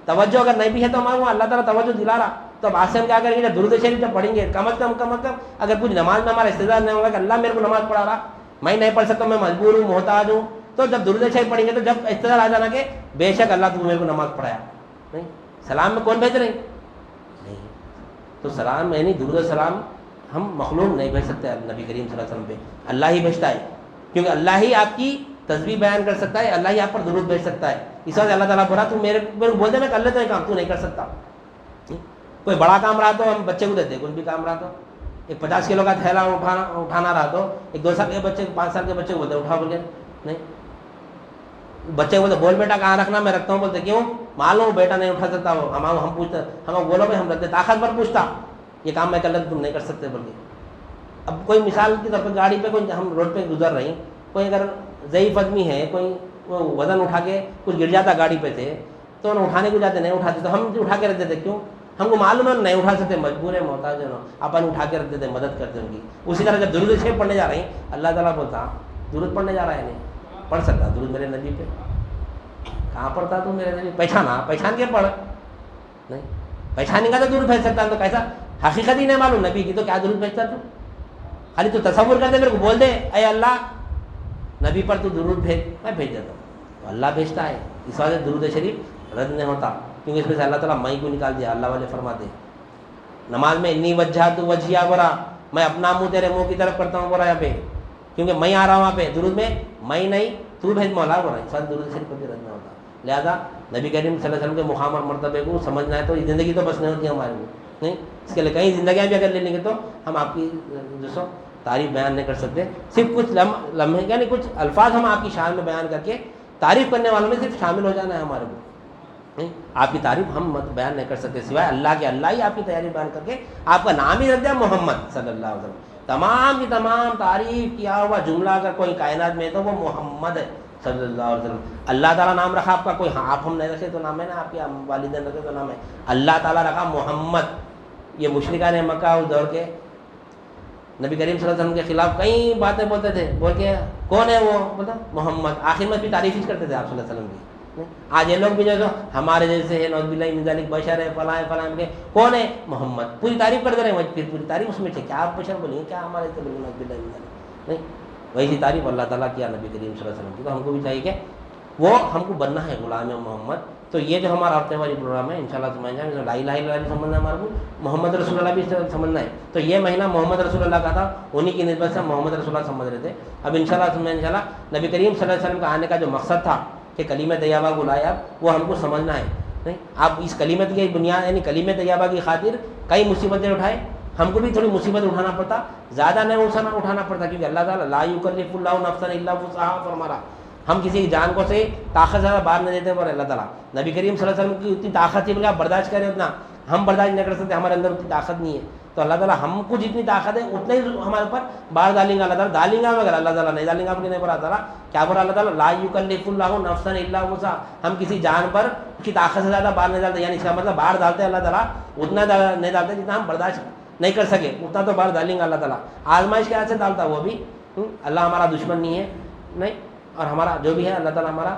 توجہ اگر نہیں بھی ہے تو ہمارے وہاں اللہ تعالیٰ توجہ دلا رہا، تو اب آج سے ہم کیا کریں گے؟ جب درود شریف جب پڑھیں گے کم از کم اگر کچھ نماز میں ہمارا استعداد نہیں ہوگا کہ اللہ میرے کو نماز پڑھا رہا، میں نہیں پڑھ سکتا، میں مجبور ہوں، محتاج ہوں، تو جب درود شریف پڑھیں گے تو جب استعداد آ جانا کہ بے شک اللہ تو میرے کو نماز پڑھایا. نہیں سلام میں کون بھیج رہے ہیں؟ نہیں. تو سلام یعنی درود سلام ہم مخلوق نہیں بھیج سکتے نبی کریم صلی اللہ علیہ وسلم پہ، اللہ ہی بھیجتا ہے. کیونکہ اللہ ہی آپ کی تسبیح بیان کر سکتا ہے، اللہ ہی آپ پر درود بھیج سکتا ہے. اس وجہ اللہ تعالیٰ بولا تو میرے بول دے میں کر لیتا ہوں کام، تو نہیں کر سکتا. کوئی بڑا کام رہا تو ہم بچے کو دیتے، کوئی بھی کام رہا تو ایک 50 کلو کا تھیلا اٹھانا رہا تو ایک 2 سال کے بچے 5 سال کے بچے کو بولتے اٹھا بول کے. نہیں بچے کو بولتے بول بیٹا کہاں رکھنا، میں رکھتا ہوں. بولتے کیوں؟ معلوم بیٹا نہیں اٹھا سکتا. ہم پوچھتے، ہم بولو بھائی ہم رکھتے، طاقت پر پوچھتا یہ کام میں کر لیتا تم نہیں کر سکتے بول کے. اب کوئی مثال کی طور پر گاڑی پہ کوئی ہم روڈ پہ گزر رہی، کوئی اگر ضعیف آدمی ہے، کوئی وہ وزن اٹھا کے کچھ گر جاتا گاڑی پہ تھے تو انہیں اٹھانے کو جاتے نہیں اٹھاتے، تو ہم اٹھا کے رکھ دیتے. کیوں؟ ہم کو معلوم ہے نہیں اٹھا سکتے، مجبور ہے، محتاج ہے، اپن اٹھا کے رکھ دیتے، مدد کرتے ان کی. اسی طرح جب درود شریف پڑھنے جا رہے ہیں اللہ تعالیٰ بولتا درود پڑھنے جا رہا ہے نہیں پڑھ سکتا درود میرے نبی پہ. کہاں پڑھتا تو میرے نبی؟ پہچان کے پڑھ. نہیں پہچانیں گا تو درود بھیج سکتا ہوں. تو کیسا حقیقت ہی نہیں معلوم نبی کی تو کیا درود بھیجتا تو؟ خالی تو تصور کر دے, میرے کو بول دے اے اللہ نبی پر تو درود بھیج, میں بھیج دیتا ہوں. تو اللہ بھیجتا ہے. اس وجہ سے درود شریف رد نہیں ہوتا, کیونکہ اس میں سے اللہ تعالیٰ میں کو نکال دیا. اللہ والے فرماتے نماز میں انی وجہت وجہیہ برا, میں اپنا منہ تیرے منہ کی طرف کرتا ہوں برا یہاں پہ, کیونکہ میں آ رہا ہوں وہاں پہ. درود میں میں نہیں تو بھیج مولا برا. اس وجہ درود شریف کبھی رد نہیں ہوتا. لہٰذا نبی کریم صلی اللہ علیہ وسلم کے مقام اور مرتبے کو سمجھنا ہے تو زندگی تو بس نہیں ہوتی ہمارے کو نہیں. اس کے لیے کئی زندگیاں بھی اگر لے لیں گے تو ہم آپ کی جو سو تعریف بیان نہیں کر سکتے. صرف کچھ لمحے یعنی کچھ الفاظ ہم آپ کی شان میں بیان کر کے تعریف کرنے والوں میں صرف شامل ہو جانا ہے ہمارے کو. آپ کی تعریف ہم بیان نہیں کر سکتے سوائے اللہ کے. اللہ ہی آپ کی تعریف بیان کر کے آپ کا نام ہی رکھ دیا محمد صلی اللہ علیہ وسلم. تمام کی تمام تعریف کیا ہوا جملہ اگر کوئی کائنات میں ہے تو وہ محمد ہے صلی اللہ علیہ وسلم. اللہ تعالیٰ نام رکھا آپ کا کوئی, ہاں آپ ہم نہیں رکھے تو نام ہے نا, آپ کے والدین رکھے تو نام ہے. اللہ تعالیٰ رکھا محمد. یہ مشرکان مکہ اس دور کے نبی کریم صلی اللہ علیہ وسلم کے خلاف کئی باتیں بولتے تھے, بول کے کون ہے وہ بولتا محمد. آخر میں بھی تعریف ہی کرتے تھے آپ صلی اللہ علیہ وسلم کی. آج یہ لوگ بھی جو ہمارے جیسے ہے نعوذ باللہ من ذالک بشر ہے فلاں فلاں کے کون ہے محمد, پوری تعریف کرتے رہے. پھر پوری تعریف اس میں تھے, کیا آپ بشر بولیں کیا ہمارے سے بولیں نعوذ باللہ من ذالک نہیں. ویسی تعریف اللہ تعالیٰ کیا نبی کریم صلی اللہ علیہ وسلم کی. تو ہم کو بھی چاہیے کہ وہ ہم کو بننا ہے غلام محمد. تو یہ جو ہمارا ہفتے والی پروگرام ہے انشاءاللہ سمجھ جائیں, لا الہ الا اللہ بھی سمجھنا ہے ہمارے کو, محمد رسول اللہ بھی سمجھنا ہے. تو یہ مہینہ محمد رسول اللہ کا تھا, انہی کی نسبت سے محمد رسول اللہ سمجھ رہے تھے. اب انشاءاللہ نبی کریم صلی اللہ علیہ وسلم کا آنے کا جو مقصد تھا کہ کلمہ طیبہ کو لائے آپ, وہ ہم کو سمجھنا ہے نہیں. آپ اس کلمت کی بنیاد یعنی کلمہ طیبہ کی خاطر کئی مصیبتیں اٹھائے. ہم کو بھی تھوڑی مصیبت اٹھانا پڑتا, زیادہ نہیں اٹھانا پڑتا, کیونکہ اللہ تعالیٰ لا یکلف اللہ نفسا الا وسعها فرما رہا. ہم کسی کی جان کو سے طاقت زیادہ باہر نہیں دیتے. اور اللہ تعالیٰ نبی کریم صلی اللہ علیہ وسلم کی اتنی طاقت تھی, بلکہ آپ برداشت کریں اتنا, ہم برداشت نہیں کر سکتے, ہمارے اندر اتنی طاقت نہیں ہے. تو اللہ تعالیٰ ہم کو جتنی طاقت ہے اتنا ہی ہمارے اوپر باہر ڈالیں گا. اللہ تعالیٰ ڈالیں گا مگر اللہ تعالیٰ نہیں ڈالیں گا. اپنے نہیں پر اللہ تعالیٰ کیا بولا اللہ تعالیٰ لا یکلف اللہ نفسا الا وسعها. ہم کسی جان پر کی طاقت سے زیادہ باہر نہیں ڈالتے, یعنی اس کا مطلب باہر ڈالتے اللہ تعالیٰ اتنا نہیں ڈالتے جتنا ہم برداشت نہیں کر سکے, اتنا تو باہر ڈالیں گا اللہ تعالیٰ. آزمائش کے ہاتھ سے ڈالتا وہ بھی. اللہ ہمارا دشمن نہیں ہے نہیں, اور ہمارا جو بھی ہے اللہ تعالیٰ ہمارا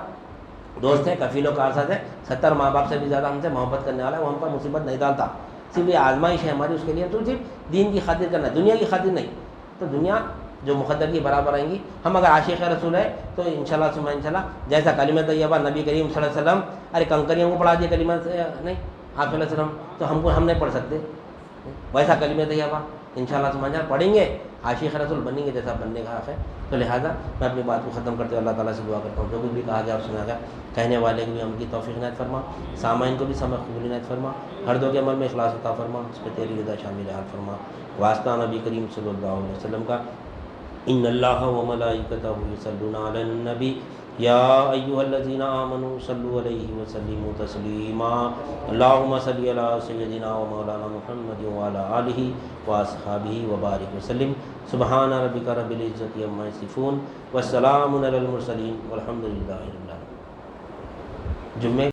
دوست ہے, کفیل و کارساز ہے. 70 ماں باپ سے بھی زیادہ ہم سے محبت کرنے والا ہے, وہ ہم پر مصیبت نہیں ڈالتا. صرف یہ آزمائش ہے ہماری, اس کے لیے تو صرف دین کی خاطر کرنا ہے, دنیا کی خاطر نہیں. تو دنیا جو مقدر کی برابر آئیں گی. ہم اگر عاشق رسول ہے تو انشاءاللہ ثم انشاءاللہ جیسا کلمہ طیبہ نبی کریم صلی اللہ علیہ وسلم, ارے کنکریوں کو پڑھا دیا کلمہ نہیں آپ صلی اللہ علیہ وسلم, تو ہم نہیں پڑھ سکتے ویسا کلمہ طیبہ انشاءاللہ ثم انشاءاللہ پڑھیں گے, عاشق رسول بنیں گے جیسا بننے کا حق ہے. تو لہٰذا میں اپنی بات کو ختم کرتے ہوئے اللہ تعالیٰ سے دعا کرتا ہوں, جو کچھ بھی کہا گیا اور سنا گیا کہنے والے کو بھی ہم کی توفیق عنایت فرما, سامعین کو بھی سمجھ قبول عنایت فرما, ہر دو کے عمل میں اخلاص عطا فرما, اس پہ تیری رضا شامل حال فرما. واسطہ نبی کریم صلی اللہ علیہ وسلم کا. ان اللہ و ملائکتہ یصلون علی النبی یا ایھا الذین آمنوا صلوا علیہ وسلموا تسلیما. اللہم صل علی سیدنا و مولانا محمد وعلی آلہ واصحابہ وبارک وسلم. سبحان ربک رب العزۃ عما یصفون والسلام علی المرسلین والحمد للہ رب العالمین. جمعے